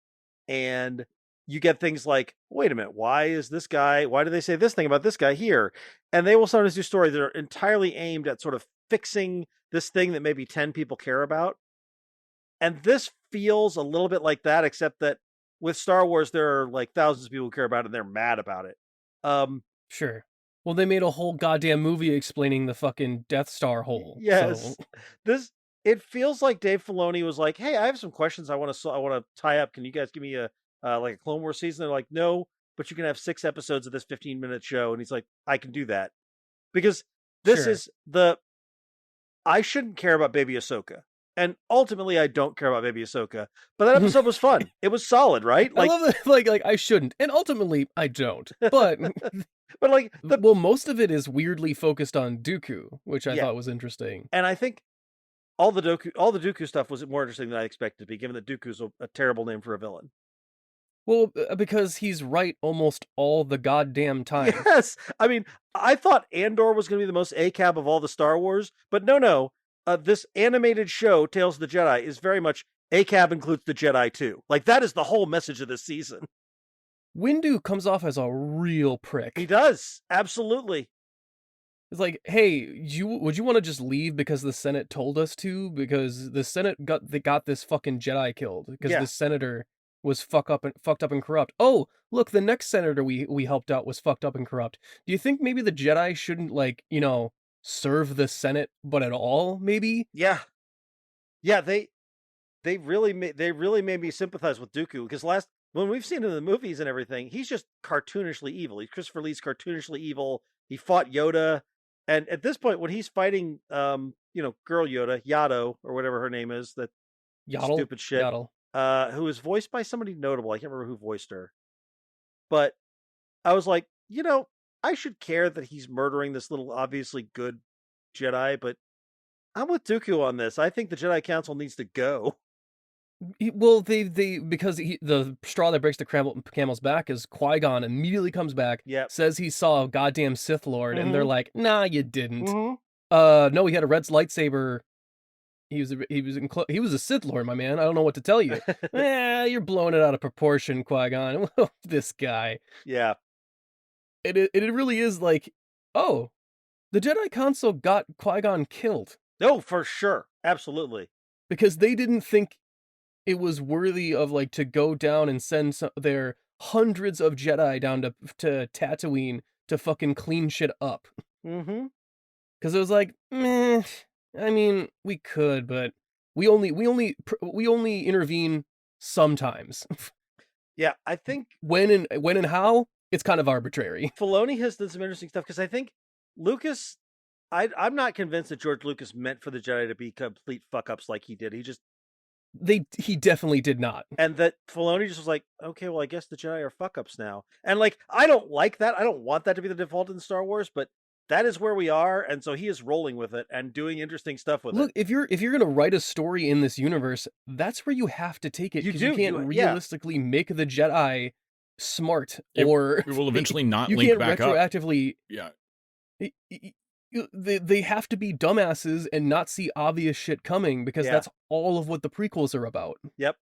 and you get things like, wait a minute, why do they say this thing about this guy here? And they will sometimes do stories that are entirely aimed at sort of fixing this thing that maybe 10 people care about. And this feels a little bit like that, except that with Star Wars, there are like thousands of people who care about it and they're mad about it. Sure. Well, they made a whole goddamn movie explaining the fucking Death Star hole. Yes. So. It feels like Dave Filoni was like, hey, I have some questions I want to tie up. Can you guys give me a Clone Wars season? They're like, no, but you can have 6 episodes of this 15-minute show. And he's like, I can do that. Because this is I shouldn't care about Baby Ahsoka. And ultimately, I don't care about Baby Ahsoka. But that episode was fun. It was solid, right? I love that, like I shouldn't. And ultimately, I don't. But but like well, most of it is weirdly focused on Dooku, which I thought was interesting. And I think all the Dooku stuff was more interesting than I expected to be, given that Dooku's a terrible name for a villain. Well, because he's right almost all the goddamn time. Yes. I mean, I thought Andor was going to be the most ACAB of all the Star Wars, but no. This animated show, Tales of the Jedi, is very much ACAB includes the Jedi too. Like, that is the whole message of this season. Windu comes off as a real prick. He does. Absolutely. It's like, hey, would you want to just leave because the Senate told us to? Because the Senate got this fucking Jedi killed. Because this senator was fucked up and corrupt. Oh, look, the next senator we helped out was fucked up and corrupt. Do you think maybe the Jedi shouldn't, like, you know, serve the Senate, but at all, maybe? Yeah. They really made me sympathize with Dooku, because when we've seen him in the movies and everything, he's just cartoonishly evil. He's Christopher Lee's cartoonishly evil. He fought Yoda, and at this point, when he's fighting, girl Yoda, Yaddle, or whatever her name is, that Yaddle? stupid shit, Yaddle. who is voiced by somebody notable. I can't remember who voiced her, but I was like, I should care that he's murdering this little obviously good Jedi, but I'm with Dooku on this. I think the Jedi Council needs to go. Well, because the straw that breaks the camel's back is Qui-Gon immediately comes back, says he saw a goddamn Sith Lord, and they're like, nah, you didn't. No, he had a red lightsaber. He was a Sith Lord, my man. I don't know what to tell you. You're blowing it out of proportion, Qui-Gon. This guy. Yeah. It really is like, oh, the Jedi Council got Qui-Gon killed. No, for sure. Absolutely. because they didn't think it was worthy of like to go down and send their hundreds of Jedi down to Tatooine to fucking clean shit up. Mm-hmm. Because it was like, meh. I mean, we could, but we only intervene sometimes. Yeah, I think when and how, it's kind of arbitrary. Filoni has done some interesting stuff because I think Lucas, I'm not convinced that George Lucas meant for the Jedi to be complete fuck ups like he did. He definitely did not. And that Filoni just was like, okay, well, I guess the Jedi are fuck ups now. And like, I don't like that. I don't want that to be the default in Star Wars, but that is where we are, and so he is rolling with it and doing interesting stuff with it. Look, if you're gonna write a story in this universe, that's where you have to take it, because you can't realistically make the Jedi smart, or it will eventually not you link can't back up. retroactively. Yeah, they have to be dumbasses and not see obvious shit coming, because that's all of what the prequels are about. Yep.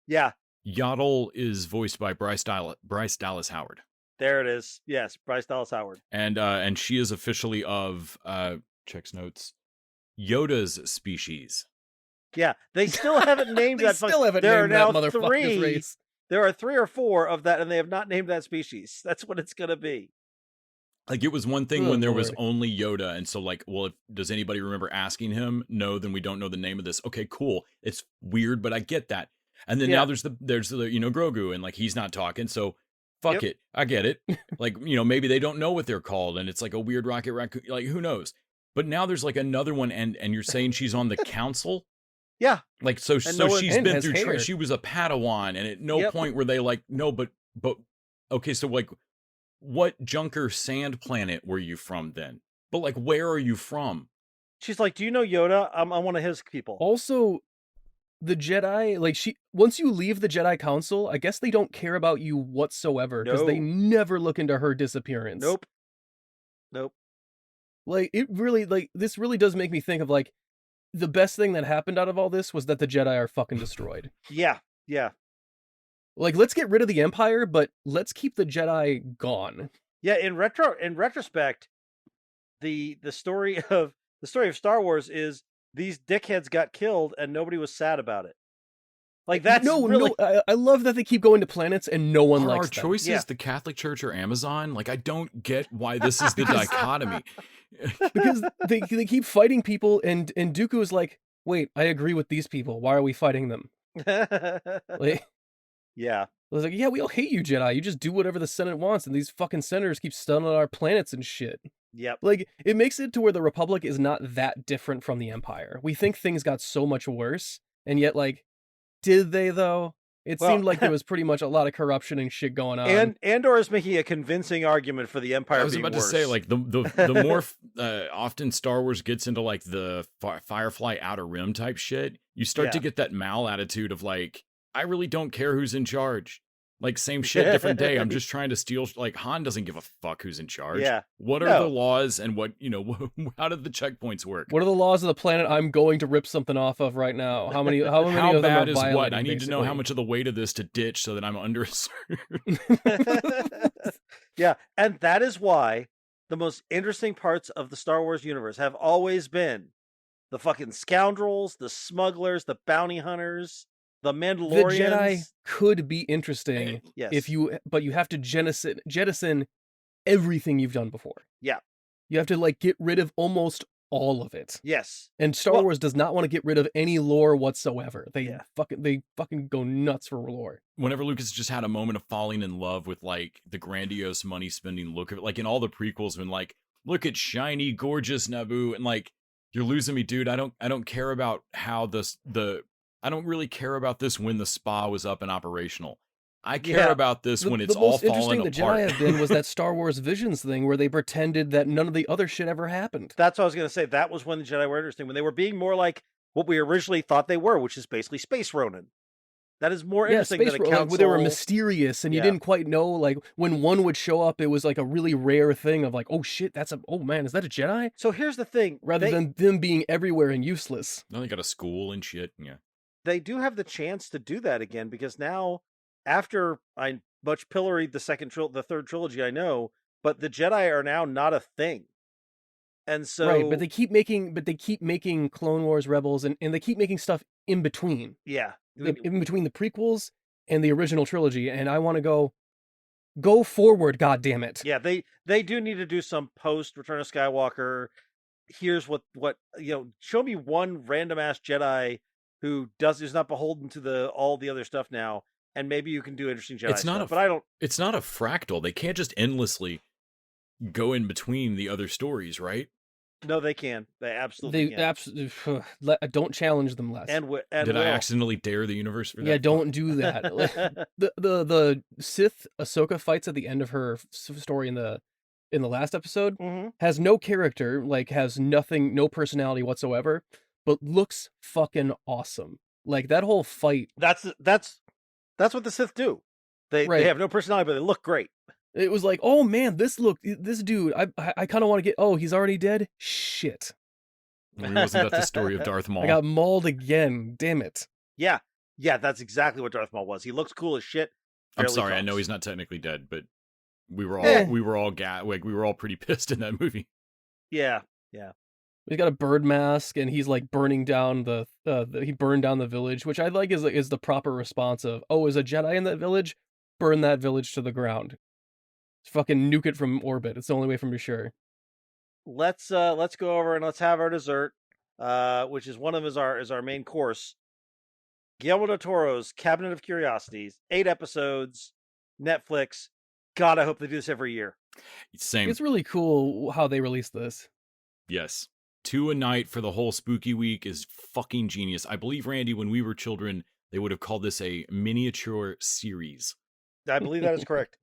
Yeah. Yaddle is voiced by Bryce Dallas Howard. There it is. Yes, Bryce Dallas Howard. And she is officially of checks notes, Yoda's species. Yeah, they still haven't named that. There are now three. Race. There are 3 or 4 of that, and they have not named that species. That's what it's gonna be. Like, it was one thing when there was only Yoda, and so like, well, does anybody remember asking him? No, then we don't know the name of this. Okay, cool. It's weird, but I get that. And then now there's the Grogu, and like, he's not talking, so fuck it. I get it. Like, maybe they don't know what they're called, and it's like a weird rocket raccoon. Like, who knows? But now there's like another one, and you're saying she's on the council? Yeah. Like, so she's been through. She was a Padawan, and at no point were they like, no, but okay, so like, what Junker sand planet were you from then? But like, where are you from? She's like, do you know Yoda? I'm one of his people. Also, the Jedi, like, once you leave the Jedi Council, I guess they don't care about you whatsoever, because they never look into her disappearance. Nope. Like, this really does make me think of, like, the best thing that happened out of all this was that the Jedi are fucking destroyed. Yeah. Like, let's get rid of the Empire, but let's keep the Jedi gone. Yeah, in retrospect, the story of Star Wars is these dickheads got killed and nobody was sad about it. Like, that's no. I love that they keep going to planets and no one likes them. Our choices, the Catholic Church or Amazon? Like, I don't get why this is the dichotomy. Because they keep fighting people, and Dooku is like, wait, I agree with these people. Why are we fighting them? Like, yeah. I was like, yeah, we all hate you, Jedi. You just do whatever the Senate wants, and these fucking senators keep stealing our planets and shit. Yep. Like, it makes it to where the Republic is not that different from the Empire. We think things got so much worse, and yet, like, did they, though? It seemed like there was pretty much a lot of corruption and shit going on. And Andor is making a convincing argument for the Empire. I was about to say, like, the more often Star Wars gets into like the Firefly Outer Rim type shit, you start to get that Mal attitude of like, I really don't care who's in charge. Like, same shit, different day. I'm just trying to steal. Like, Han doesn't give a fuck who's in charge. Yeah. What are the laws, and what, how do the checkpoints work? What are the laws of the planet I'm going to rip something off of right now? How many how of them bad are is what? I need basically to know how much of the weight of this to ditch so that I'm under a certain. Yeah, and that is why the most interesting parts of the Star Wars universe have always been the fucking scoundrels, the smugglers, the bounty hunters, the Mandalorians. The Jedi could be interesting, yes, but you have to jettison everything you've done before. Yeah, you have to like get rid of almost all of it. Yes, and Star Wars does not want to get rid of any lore whatsoever. They fucking go nuts for lore. Whenever Lucas just had a moment of falling in love with like the grandiose money spending look of it, like in all the prequels, when like, look at shiny, gorgeous Naboo, and like, you're losing me, dude. I don't care about how I don't really care about this when the spa was up and operational. I care about this when it's all falling apart. The most interesting the Jedi have been was that Star Wars Visions thing where they pretended that none of the other shit ever happened. That's what I was going to say. That was when the Jedi were interesting, when they were being more like what we originally thought they were, which is basically Space Ronin. That is more interesting than a council. Where they were mysterious and you didn't quite know, like, when one would show up, it was like a really rare thing of like, oh shit, oh man, is that a Jedi? So here's the thing. Rather than them being everywhere and useless. Now they got a school and shit, yeah. They do have the chance to do that again, because now, after I much pilloried the third trilogy, I know, but the Jedi are now not a thing. And so right, but they keep making Clone Wars Rebels and they keep making stuff in between. Yeah. In between the prequels and the original trilogy, and I want to go forward, god damn it. Yeah, they do need to do some post Return of Skywalker. Here's what show me one random ass Jedi who is not beholden to all the other stuff now, and maybe you can do interesting Jedi stuff. But I don't. It's not a fractal. They can't just endlessly go in between the other stories, right? No, they can. They absolutely can. Absolutely. Don't challenge them less. And did I accidentally dare the universe for that? Yeah, don't do that. the Sith Ahsoka fights at the end of her story in the last episode has no character, like has nothing, no personality whatsoever, but looks fucking awesome. Like that whole fight. That's what the Sith do. They have no personality, but they look great. It was like, oh man, this dude, I kind of want to get. Oh, he's already dead. Shit. Wasn't that the story of Darth Maul? I got mauled again. Damn it. Yeah, that's exactly what Darth Maul was. He looks cool as shit. I'm sorry, I know he's not technically dead, but we were all pretty pissed in that movie. Yeah. He's got a bird mask, and he's like burning down he burned down the village, which I like is the proper response of, oh, is a Jedi in that village? Burn that village to the ground. Fucking nuke it from orbit. It's the only way from be sure. Let's go over and let's have our dessert, which is one of them is our main course. Guillermo del Toro's Cabinet of Curiosities, 8 episodes, Netflix. God, I hope they do this every year. Same. It's really cool how they release this. Yes. 2 a night for the whole spooky week is fucking genius. I believe, Randy, when we were children, they would have called this a miniature series. I believe that is correct.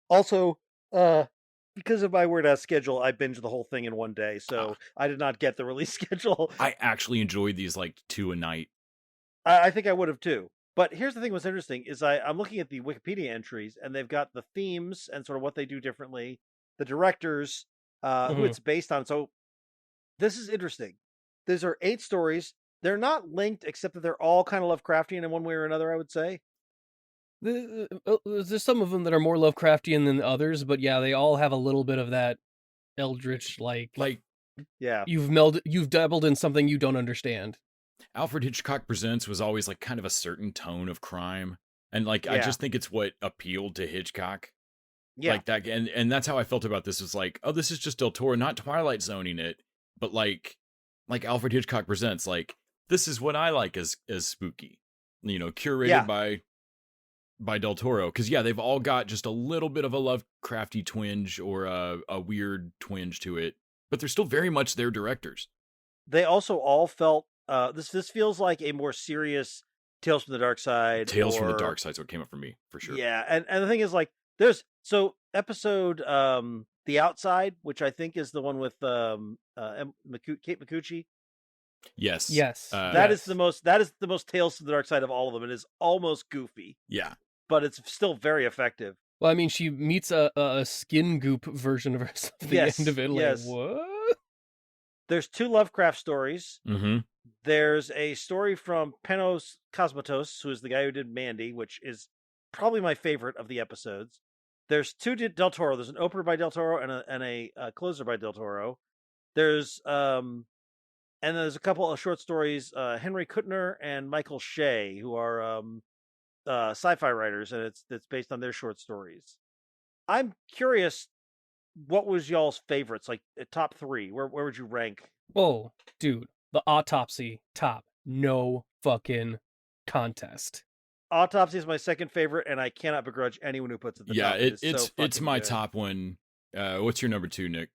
Also, because of my weird-ass schedule, I binged the whole thing in one day, so I did not get the release schedule. I actually enjoyed these, like, 2 a night. I think I would have, too. But here's the thing what's interesting is I'm looking at the Wikipedia entries, and they've got the themes and sort of what they do differently, the directors, who it's based on. So this is interesting. These are 8 stories. They're not linked, except that they're all kind of Lovecraftian in one way or another, I would say. There's some of them that are more Lovecraftian than others, but yeah, they all have a little bit of that eldritch, like yeah, you've dabbled in something you don't understand. Alfred Hitchcock Presents was always like kind of a certain tone of crime, and like I just think it's what appealed to Hitchcock. Yeah, like that, and that's how I felt about this. Was like, oh, this is just Del Toro, not Twilight Zoning it, but like Alfred Hitchcock Presents, like this is what I like as spooky, curated by Del Toro, because they've all got just a little bit of a Lovecrafty twinge or a weird twinge to it, but they're still very much their directors. They also all felt this feels like a more serious Tales from the Dark Side. Tales from the Dark Side is what came up for me for sure. Yeah, and the thing is, like, there's episode The Outside, which I think is the one with Kate Micucci. Yes. That is the most Tales from the Dark Side of all of them. It is almost goofy. Yeah. But it's still very effective. Well, I mean, she meets a skin goop version of herself at the end of it. Like, what? There's 2 Lovecraft stories. Mm-hmm. There's a story from Panos Cosmatos, who is the guy who did Mandy, which is probably my favorite of the episodes. There's 2 Del Toro. There's an opener by Del Toro and a closer by Del Toro. There's and there's a couple of short stories. Henry Kuttner and Michael Shea, who are sci-fi writers, and it's based on their short stories. I'm curious, what was y'all's favorites? Like top 3? Where would you rank? Oh, dude, the Autopsy top, no fucking contest. Autopsy is my second favorite, and I cannot begrudge anyone who puts it. It's my top one. What's your number 2, Nick?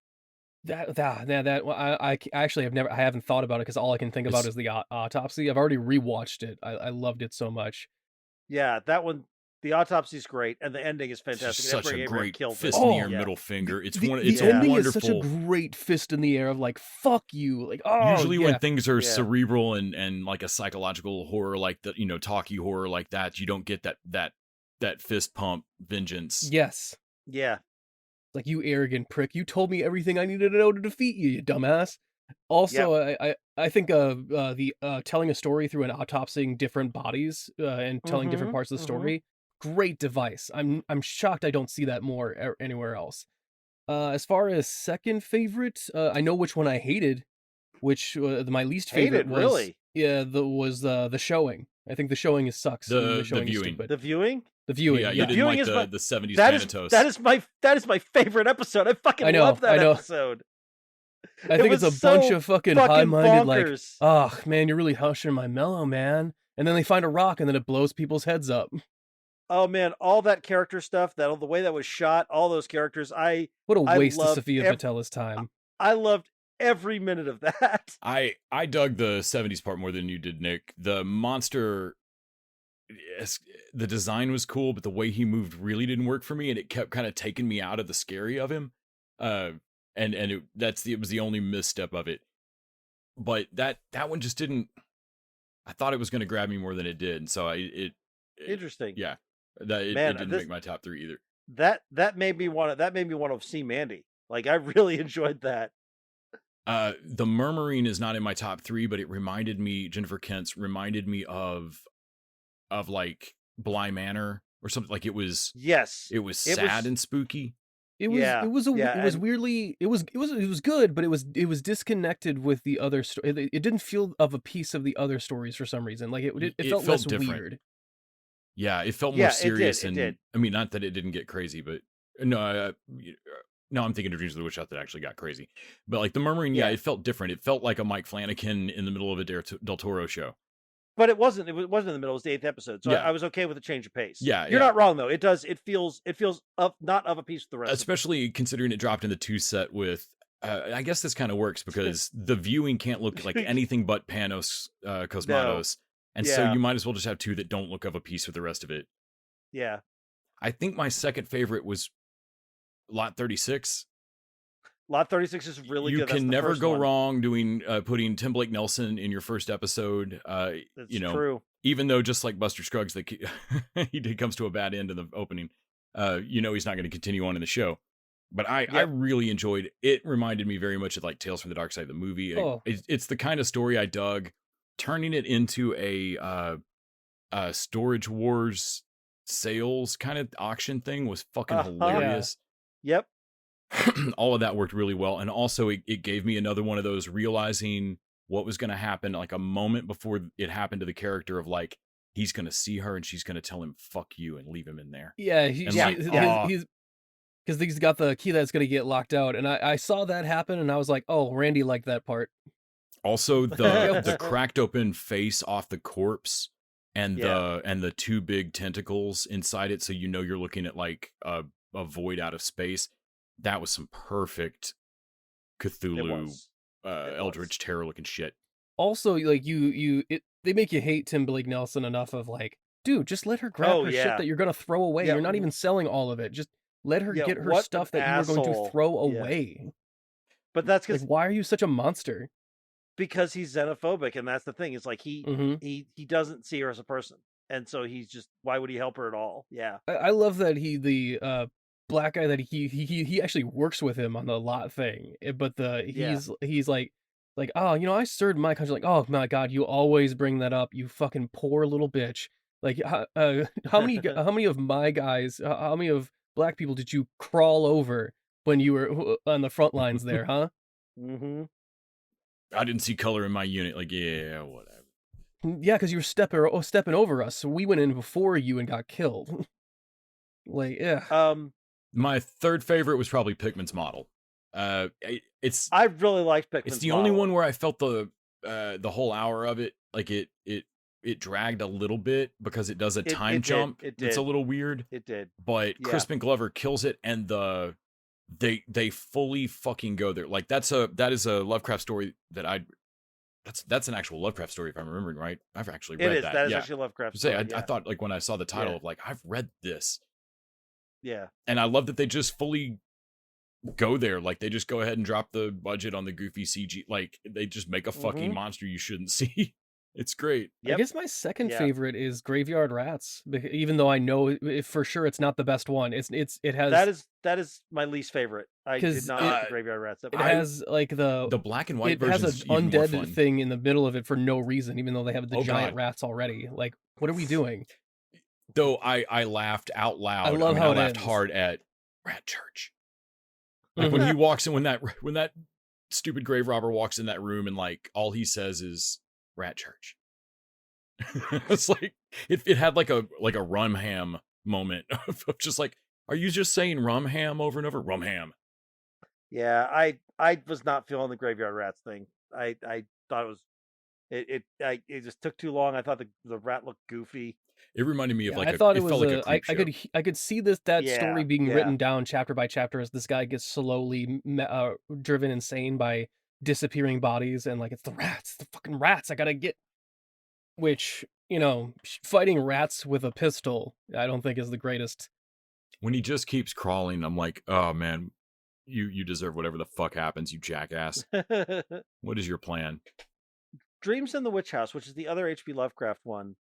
I actually I haven't thought about it because all I can think about is the Autopsy. I've already rewatched it. I loved it so much. Yeah, that one, the Autopsy is great, and the ending is fantastic. It's such a great fist in the air, middle finger. It's the ending is such a great fist in the air of like, fuck you. Like, usually when things are cerebral and like a psychological horror, like the talkie horror like that, you don't get that fist pump vengeance. Yes. Yeah. Like, you arrogant prick, you told me everything I needed to know to defeat you, you dumbass. Also, I think the telling a story through an autopsying different bodies and telling different parts of the story, great device. I'm shocked I don't see that more anywhere else. As far as second favorite, I know which one I hated, which my least favorite was. Really? Yeah, the Showing. I think The Showing sucks. and The Showing is Viewing. stupid. The Viewing. The Viewing. Yeah, Yeah, you didn't Viewing like is my- the 70s That is Thanatos. that is my favorite episode. I fucking I know, love that I know. episode. I think it's a was bunch so of fucking fucking high-minded, like, bonkers. oh man, you're really hushing my mellow, man. And then they find a rock, and then it blows people's heads up. Oh man, all that character stuff, the way that was shot, all those characters, What a I waste of loved Sophia Boutell's time. I loved every minute of that. I dug the 70s part more than you did, Nick. The monster, yes, the design was cool, but the way he moved really didn't work for me, and it kept kind of taking me out of the scary of him. It was the only misstep of it. But that one just didn't. I thought it was going to grab me more than it did, and so Interesting. yeah, it didn't make my top 3 either. That made me want to see Mandy. Like I really enjoyed that. The Murmuring is not in my top 3, but it reminded me, Jennifer Kent's reminded me of like Bly Manor or something. Like it was sad and spooky. It was weirdly it was good, but it was disconnected with the other story. It didn't feel of a piece of the other stories for some reason. Like it felt less different. weird. Yeah, it felt more serious. It did. I mean, not that it didn't get crazy, but no, I'm thinking of Dreams of the Witch Hunt that actually got crazy. But like the Murmuring, it felt different. It felt like a Mike Flanagan in the middle of a Del Toro show. But it wasn't. It wasn't in the middle. It was the 8th episode, so Yeah. I was okay with the change of pace. Yeah, you're not wrong though. It does. It feels not of a piece with the rest. Especially considering it dropped in the 2 set with. I guess this kind of works because the Viewing can't look like anything but Panos Cosmatos, and so you might as well just have 2 that don't look of a piece with the rest of it. Yeah, I think my second favorite was Lot 36. Lot 36 is really you good. You can never go wrong doing putting Tim Blake Nelson in your first episode. That's true. Even though just like Buster Scruggs, he comes to a bad end in the opening. He's not going to continue on in the show. But I really enjoyed it. Reminded me very much of like Tales from the Dark Side, the movie. Oh. It's the kind of story I dug. Turning it into a Storage Wars sales kind of auction thing was fucking hilarious. Yep. All of that worked really well. And also it gave me another one of those realizing what was going to happen, like a moment before it happened to the character of like, he's going to see her and she's going to tell him, fuck you, and leave him in there. Yeah. He's because he's got the key that's going to get locked out. And I saw that happen and I was like, oh, Randy liked that part. Also the cracked open face off the corpse and the 2 big tentacles inside it. So, you're looking at like a void out of space. That was some perfect Cthulhu, Eldritch Terror looking shit. Also, like they make you hate Tim Blake Nelson enough of like, dude, just let her grab her shit that you're gonna throw away. Yeah. You're not even selling all of it. Just let her get her stuff that you are going to throw away. But that's because why are you such a monster? Because he's xenophobic, and that's the thing. It's like he doesn't see her as a person, and so he's just, why would he help her at all? Yeah, I love that the black guy that he actually works with him on the lot thing, but he's like, oh, I served my country. Like, oh my god, you always bring that up, you fucking poor little bitch. Like, how many of my guys, how many of black people did you crawl over when you were on the front lines there, huh? Mm-hmm. I didn't see color in my unit. Like, yeah, whatever. Yeah, because you were stepping over us, so we went in before you and got killed. Like, yeah. My third favorite was probably Pickman's model. I really liked Pickman's. It's the only one where I felt the whole hour of it, like it dragged a little bit because it does a time jump. It's a little weird. It did. But Crispin Glover kills it, and they fully fucking go there. Like that is a Lovecraft story that that's an actual Lovecraft story if I'm remembering right. I've actually read that. That is actually a Lovecraft story. I thought like when I saw the title of like, I've read this. Yeah. And I love that they just fully go there. Like they just go ahead and drop the budget on the goofy CG. Like they just make a fucking monster you shouldn't see. It's great. Yep. I guess my second favorite is Graveyard Rats, even though I know for sure it's not the best one. It has that is my least favorite. I did not like the Graveyard Rats. It has like the black and white it version. It has an undead thing in the middle of it for no reason, even though they have the giant rats already. Like, what are we doing? Though I laughed out loud. I love how it laughed ends. hard at Rat Church. Like when he walks in, when that stupid grave robber walks in that room and like all he says is rat church. It's like it had like a rum ham moment of just like, are you just saying rum ham over and over? Rum ham. Yeah, I was not feeling the graveyard rats thing. I thought it was it just took too long. I thought the rat looked goofy. It reminded me of Yeah, like I thought it felt was like a creep show. I could see that story Yeah, being yeah. written down chapter by chapter as this guy gets slowly driven insane by disappearing bodies, and like, it's the fucking rats. I gotta get. Which, fighting rats with a pistol, I don't think is the greatest. When he just keeps crawling, I'm like, oh man, you deserve whatever the fuck happens, you jackass. What is your plan? Dreams in the Witch House, which is the other H.P. Lovecraft one,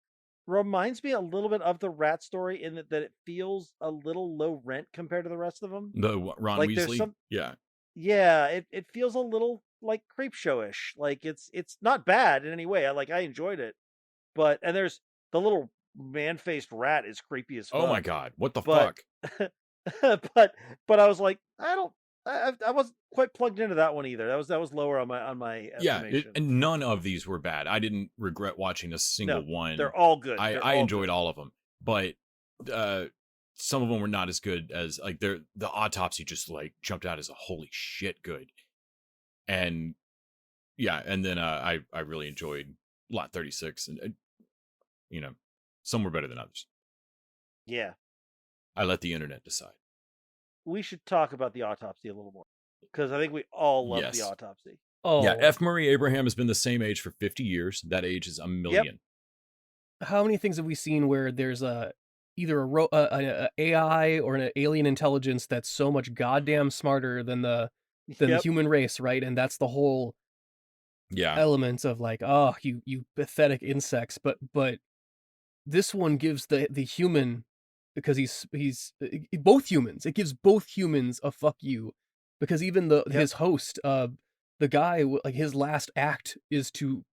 reminds me a little bit of the rat story in that it feels a little low rent compared to the rest of them. The Ron Like, there's Weasley? Yeah. Yeah, it feels a little like creep showish. Like, it's not bad in any way. I enjoyed it, and there's the little man-faced rat is creepy as fuck. Oh my god, what the But- fuck? but I was like, I wasn't quite plugged into that one either. That was lower on my Yeah, estimation. and none of these were bad. I didn't regret watching a single No, one. They're all good. I enjoyed all of them, but some of them were not as good as like the autopsy just like jumped out as a holy shit good, and yeah, and then I really enjoyed Lot 36, and some were better than others. Yeah, I let the internet decide. we should talk about the autopsy a little more because I think we all love Yes. the autopsy. Oh, Yeah, F. Murray Abraham has been the same age for 50 years. That age is a million. how many things have we seen where there's either a AI or an alien intelligence that's so much goddamn smarter than the Yep. human race, right? And that's the whole Yeah, element of like, oh, you pathetic insects, but this one gives the human, because he's both humans. It gives both humans a fuck you, because even his host, the guy, like, his last act is to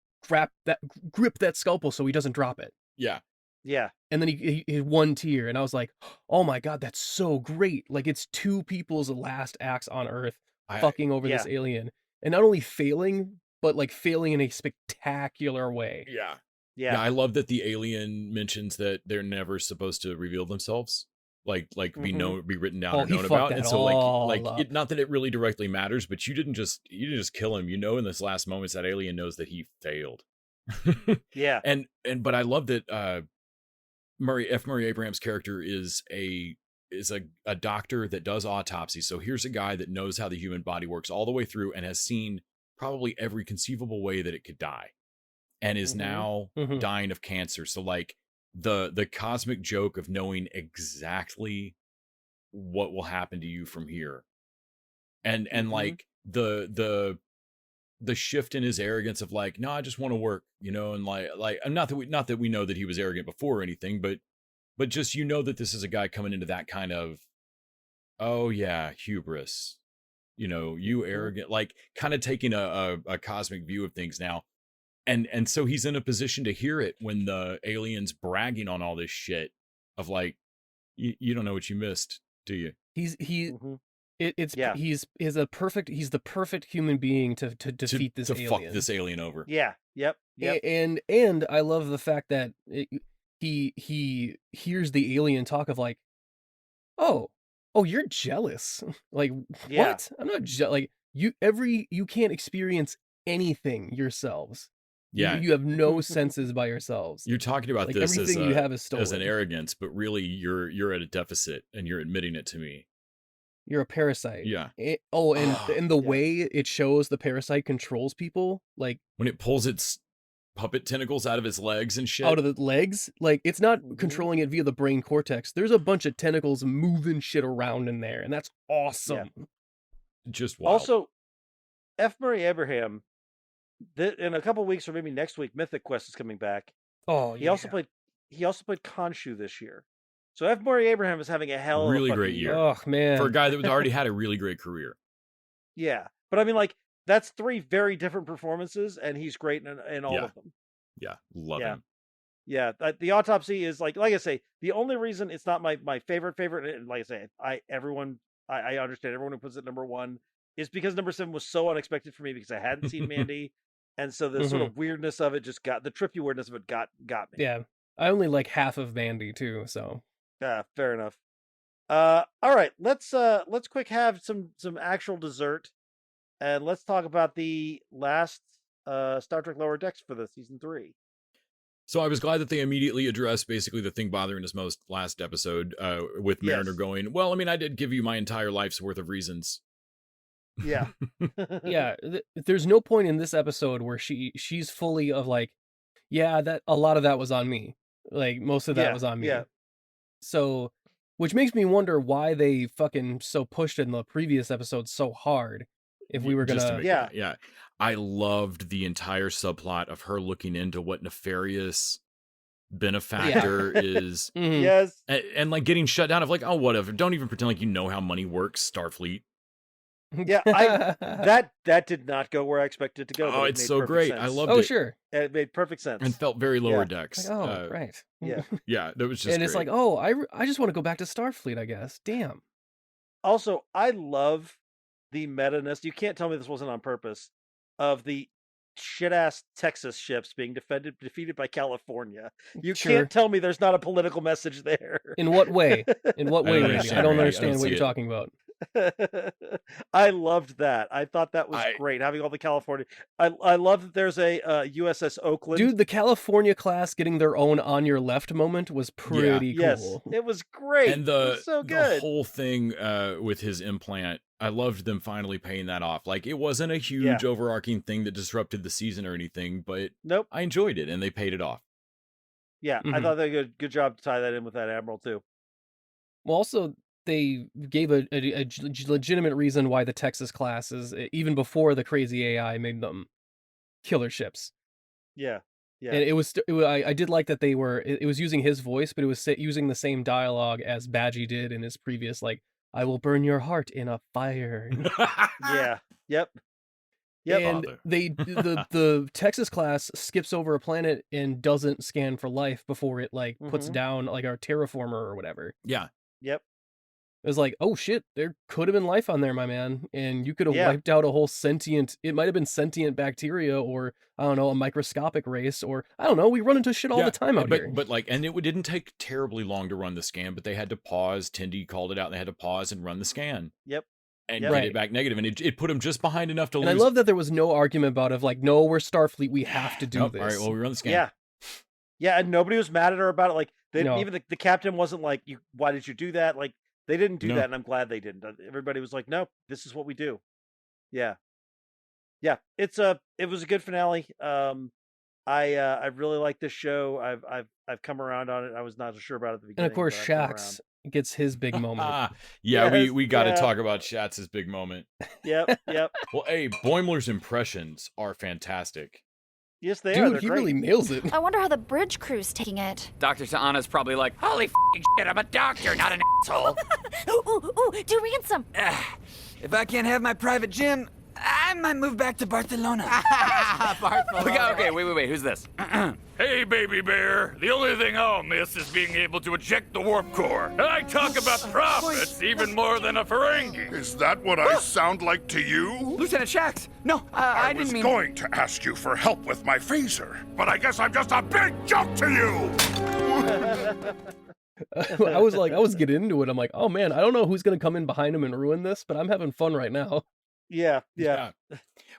grip that scalpel so he doesn't drop it, yeah. Yeah, and then he one tear, and I was like, oh my god, that's so great. Like, it's two people's last acts on Earth fucking over this alien, and not only failing, but like failing in a spectacular way. Yeah. yeah, I love that the alien mentions that they're never supposed to reveal themselves, like Mhm. be written down Oh, or he known fucked about. that And so all like up. not that it really directly matters, but you didn't just kill him. In this last moments, that alien knows that he failed. yeah, And but I love that F. Murray Abraham's character is a doctor that does autopsy. So here's a guy that knows how the human body works all the way through and has seen probably every conceivable way that it could die, and is Mhm. now Mhm. dying of cancer. So like the cosmic joke of knowing exactly what will happen to you from here, and Mhm. like the shift in his arrogance of like, no, I just want to work, and like not that we know that he was arrogant before or anything, but just that this is a guy coming into that kind of, oh yeah, hubris, you arrogant, like kind of taking a cosmic view of things now. And so he's in a position to hear it when the alien's bragging on all this shit of like, you don't know what you missed, do you? Mhm. It's Yeah. he's the perfect human being to defeat this to alien. fuck this alien over. Yeah, yep. And I love the fact that he hears the alien talk of like, oh, you're jealous. Like, Yeah. what? I'm not like, you can't experience anything yourselves. Yeah, You have no senses by yourselves. you're talking about Like, this everything you have is stolen. as an arrogance, but really you're at a deficit, and you're admitting it to me. You're a parasite. Yeah. And Yeah. the way it shows the parasite controls people, like, When it pulls its puppet tentacles out of its legs and shit. out of the legs, like, it's not Mhm. controlling it via the brain cortex. There's a bunch of tentacles moving shit around in there, and that's awesome. Just wild. Also, F. Murray Abraham, in a couple weeks or maybe next week, Mythic Quest is coming back. Oh, He also played Khonshu this year. So F. Murray Abraham is having a hell of Really a great fucking year. Oh man, for a guy that was already had a really great career. Yeah, but I mean, like, that's three very different performances, and he's great in all Yeah. of them. Yeah, love Yeah. him. Yeah, the autopsy is like I say, the only reason it's not my favorite, and like I say, I understand everyone who puts it number one is because number 7 was so unexpected for me because I hadn't seen Mandy, and so the sort of weirdness of it just got the trippy weirdness of it got me. Yeah, I only like half of Mandy too, so Yeah, fair enough. All right, let's quick have some actual dessert, and let's talk about the last Star Trek Lower Decks for the season 3. So I was glad that they immediately addressed basically the thing bothering us most last episode, with Mariner Yes. going, well, I mean, I did give you my entire life's worth of reasons. Yeah. yeah, there's no point in this episode where she's fully of like, yeah, that a lot of that was on me. Like most of that Yeah, was on me. yeah. So, which makes me wonder why they fucking so pushed in the previous episode so hard. If we were Just to gonna, make that, yeah. I loved the entire subplot of her looking into what nefarious benefactor is, Mhm. Yes. and like getting shut down of like, oh, whatever. Don't even pretend like you know how money works, Starfleet. Yeah, that did not go where I expected it to go. Oh, but it it's made so perfect great. sense. I loved Oh it. sure. It made perfect sense. And felt very Lower Yeah. Decks. Like, oh right. Yeah. Yeah, that was just And it's great. like, oh, I just want to go back to Starfleet, I guess. Damn. Also, I love the meta-ness. You can't tell me this wasn't on purpose. Of the shit-ass Texas ships being defeated by California. You Sure. can't tell me there's not a political message there. In what way? In what I way, don't Randy? I understand, don't Randy. I understand don't what see you're it. talking about. I loved that. I thought that was I- great. Having all the California. I love that there's a USS Oakland. Dude, the California class getting their own on your left moment was pretty yes, cool. it was great. And it was so the good. whole thing with his implant, I loved them finally paying that off. Like, it wasn't a huge overarching thing that disrupted the season or anything, but Nope. I enjoyed it, and they paid it off. Yeah, I Mhm. thought they did a good job to tie that in with that Admiral too. Well, also, they gave a legitimate reason why the Texas class is, even before the crazy AI made them killer ships. Yeah. Yeah. And I did like that they were, it was using his voice, but it was using the same dialogue as Badgie did in his previous, like, I will burn your heart in a fire. Yeah. Yep. Yep. And Father. the Texas class skips over a planet and doesn't scan for life before it like puts Mhm. down like our terraformer or whatever. Yeah. Yep. It was like, oh shit, there could have been life on there, my man, and you could have Yeah. wiped out a whole sentient. It might have been sentient bacteria, or I don't know, a microscopic race, or I don't know. We run into shit all Yeah, the time out but, here. But like, and it didn't take terribly long to run the scan, but they had to pause. Tindy called it out. They had to pause and run the scan. Yep. And Yep. get Right. it back negative, and it put them just behind enough to And lose. I love that there was no argument about of like, no, we're Starfleet, we have to do Nope, this. All right, well, we run the scan. Yeah. Yeah, and nobody was mad at her about it. Like, No. even the captain wasn't like, "You, why did you do that?" Like, they didn't do No. that, and I'm glad they didn't. Everybody was like, "No, this is what we do." Yeah, yeah. It was a good finale. I really like this show. I've come around on it. I was not so sure about it at the beginning. And of course, but I've come around. Shax gets his big moment. Yeah, Yes, we got to yeah. talk about Shatz's big moment. Yep, yep. Well, hey, Boimler's impressions are fantastic. Yes, they are. Dude, They're he great. really nails it. I wonder how the bridge crew's taking it. Dr. Ta'ana's probably like, holy f***ing shit, I'm a doctor, not an asshole. Ooh, ooh, ooh, do ransom. If I can't have my private gym, I might move back to Barcelona. Okay, wait, who's this? Hey, baby bear. The only thing I'll miss is being able to eject the warp core. And I talk about profits even more than a Ferengi. Is that what I sound like to you? Lieutenant Shax. No, I didn't was mean... going to ask you for help with my phaser, but I guess I'm just a big joke to you! I was getting into it. I'm like, oh man, I don't know who's gonna come in behind him and ruin this, but I'm having fun right now. Yeah.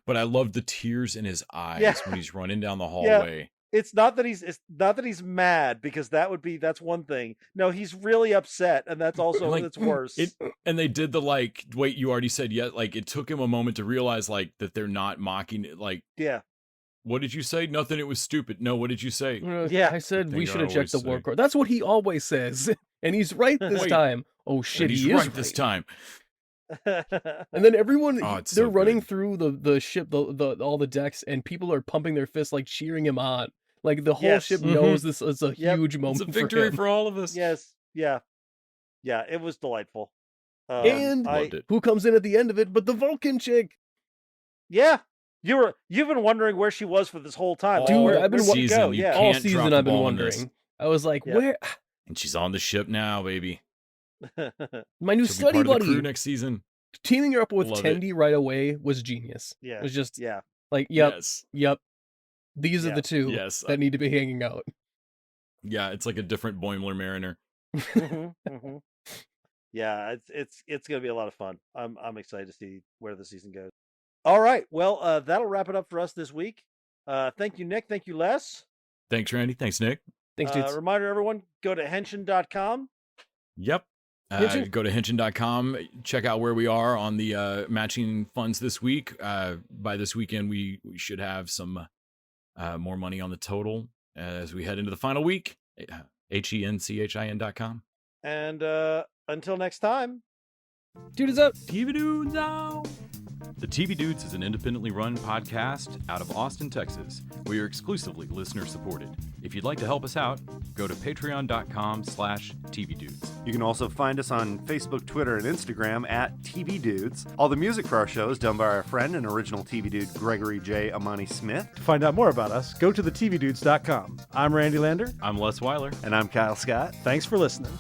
But I love the tears in his eyes Yeah. when he's running down the hallway. It's not that he's mad, because that's one thing. No, he's really upset, and that's also Like, that's worse. And they did the like, wait, you already said yes. Like, it took him a moment to realize like that they're not mocking it. Like, Yeah. what did you say? Nothing. It was stupid. No, what did you say? Yeah. I said we Thing should I eject the always warp say. core. That's what he always says, and he's right this Wait. time. Oh shit, And he's he is right this time. And then everyone, Oh, it's they're so running good. through the ship, the all the decks, and people are pumping their fists, like cheering him on. Like the whole Yes. ship Mhm. knows this is a Yep. huge It's moment a victory for for all of us. Yes. Yeah. Yeah. It was delightful. And Loved it. who comes in at the end of it but the Vulcan chick? Yeah. You've been wondering where she was for this whole time. Dude, Where, I've been where'd she season, go? you Yeah. All can't drop season the I've been ball on this. wondering. I was like, Yeah. where? And she's on the ship now, baby. My new She'll be study part of the crew buddy. next season. Teaming her up with Love it. Tendi right away was genius. Yeah. It was just Yeah. Like, yep, Yes. yep. These are Yeah. the two Yes. that need to be hanging out. Yeah, it's like a different Boimler Mariner. Yeah, it's gonna be a lot of fun. I'm excited to see where the season goes. All right, well, that'll wrap it up for us this week. Thank you, Nick. Thank you, Les. Thanks, Randy. Thanks, Nick. Thanks, dudes. Reminder, everyone, go to henshin.com. Yep. Henshin. Go to henshin.com. Check out where we are on the matching funds this week. By this weekend, we should have some more money on the total as we head into the final week. HENCHIN.com. And until next time. Dudes up. TV Dudes out. The TV Dudes is an independently run podcast out of Austin, Texas. We are exclusively listener supported. If you'd like to help us out, go to patreon.com/TV Dudes. You can also find us on Facebook, Twitter, and Instagram at TV Dudes. All the music for our show is done by our friend and original TV Dude, Gregory J. Amani Smith. To find out more about us, go to thetvdudes.com. I'm Randy Lander. I'm Les Weiler. And I'm Kyle Scott. Thanks for listening.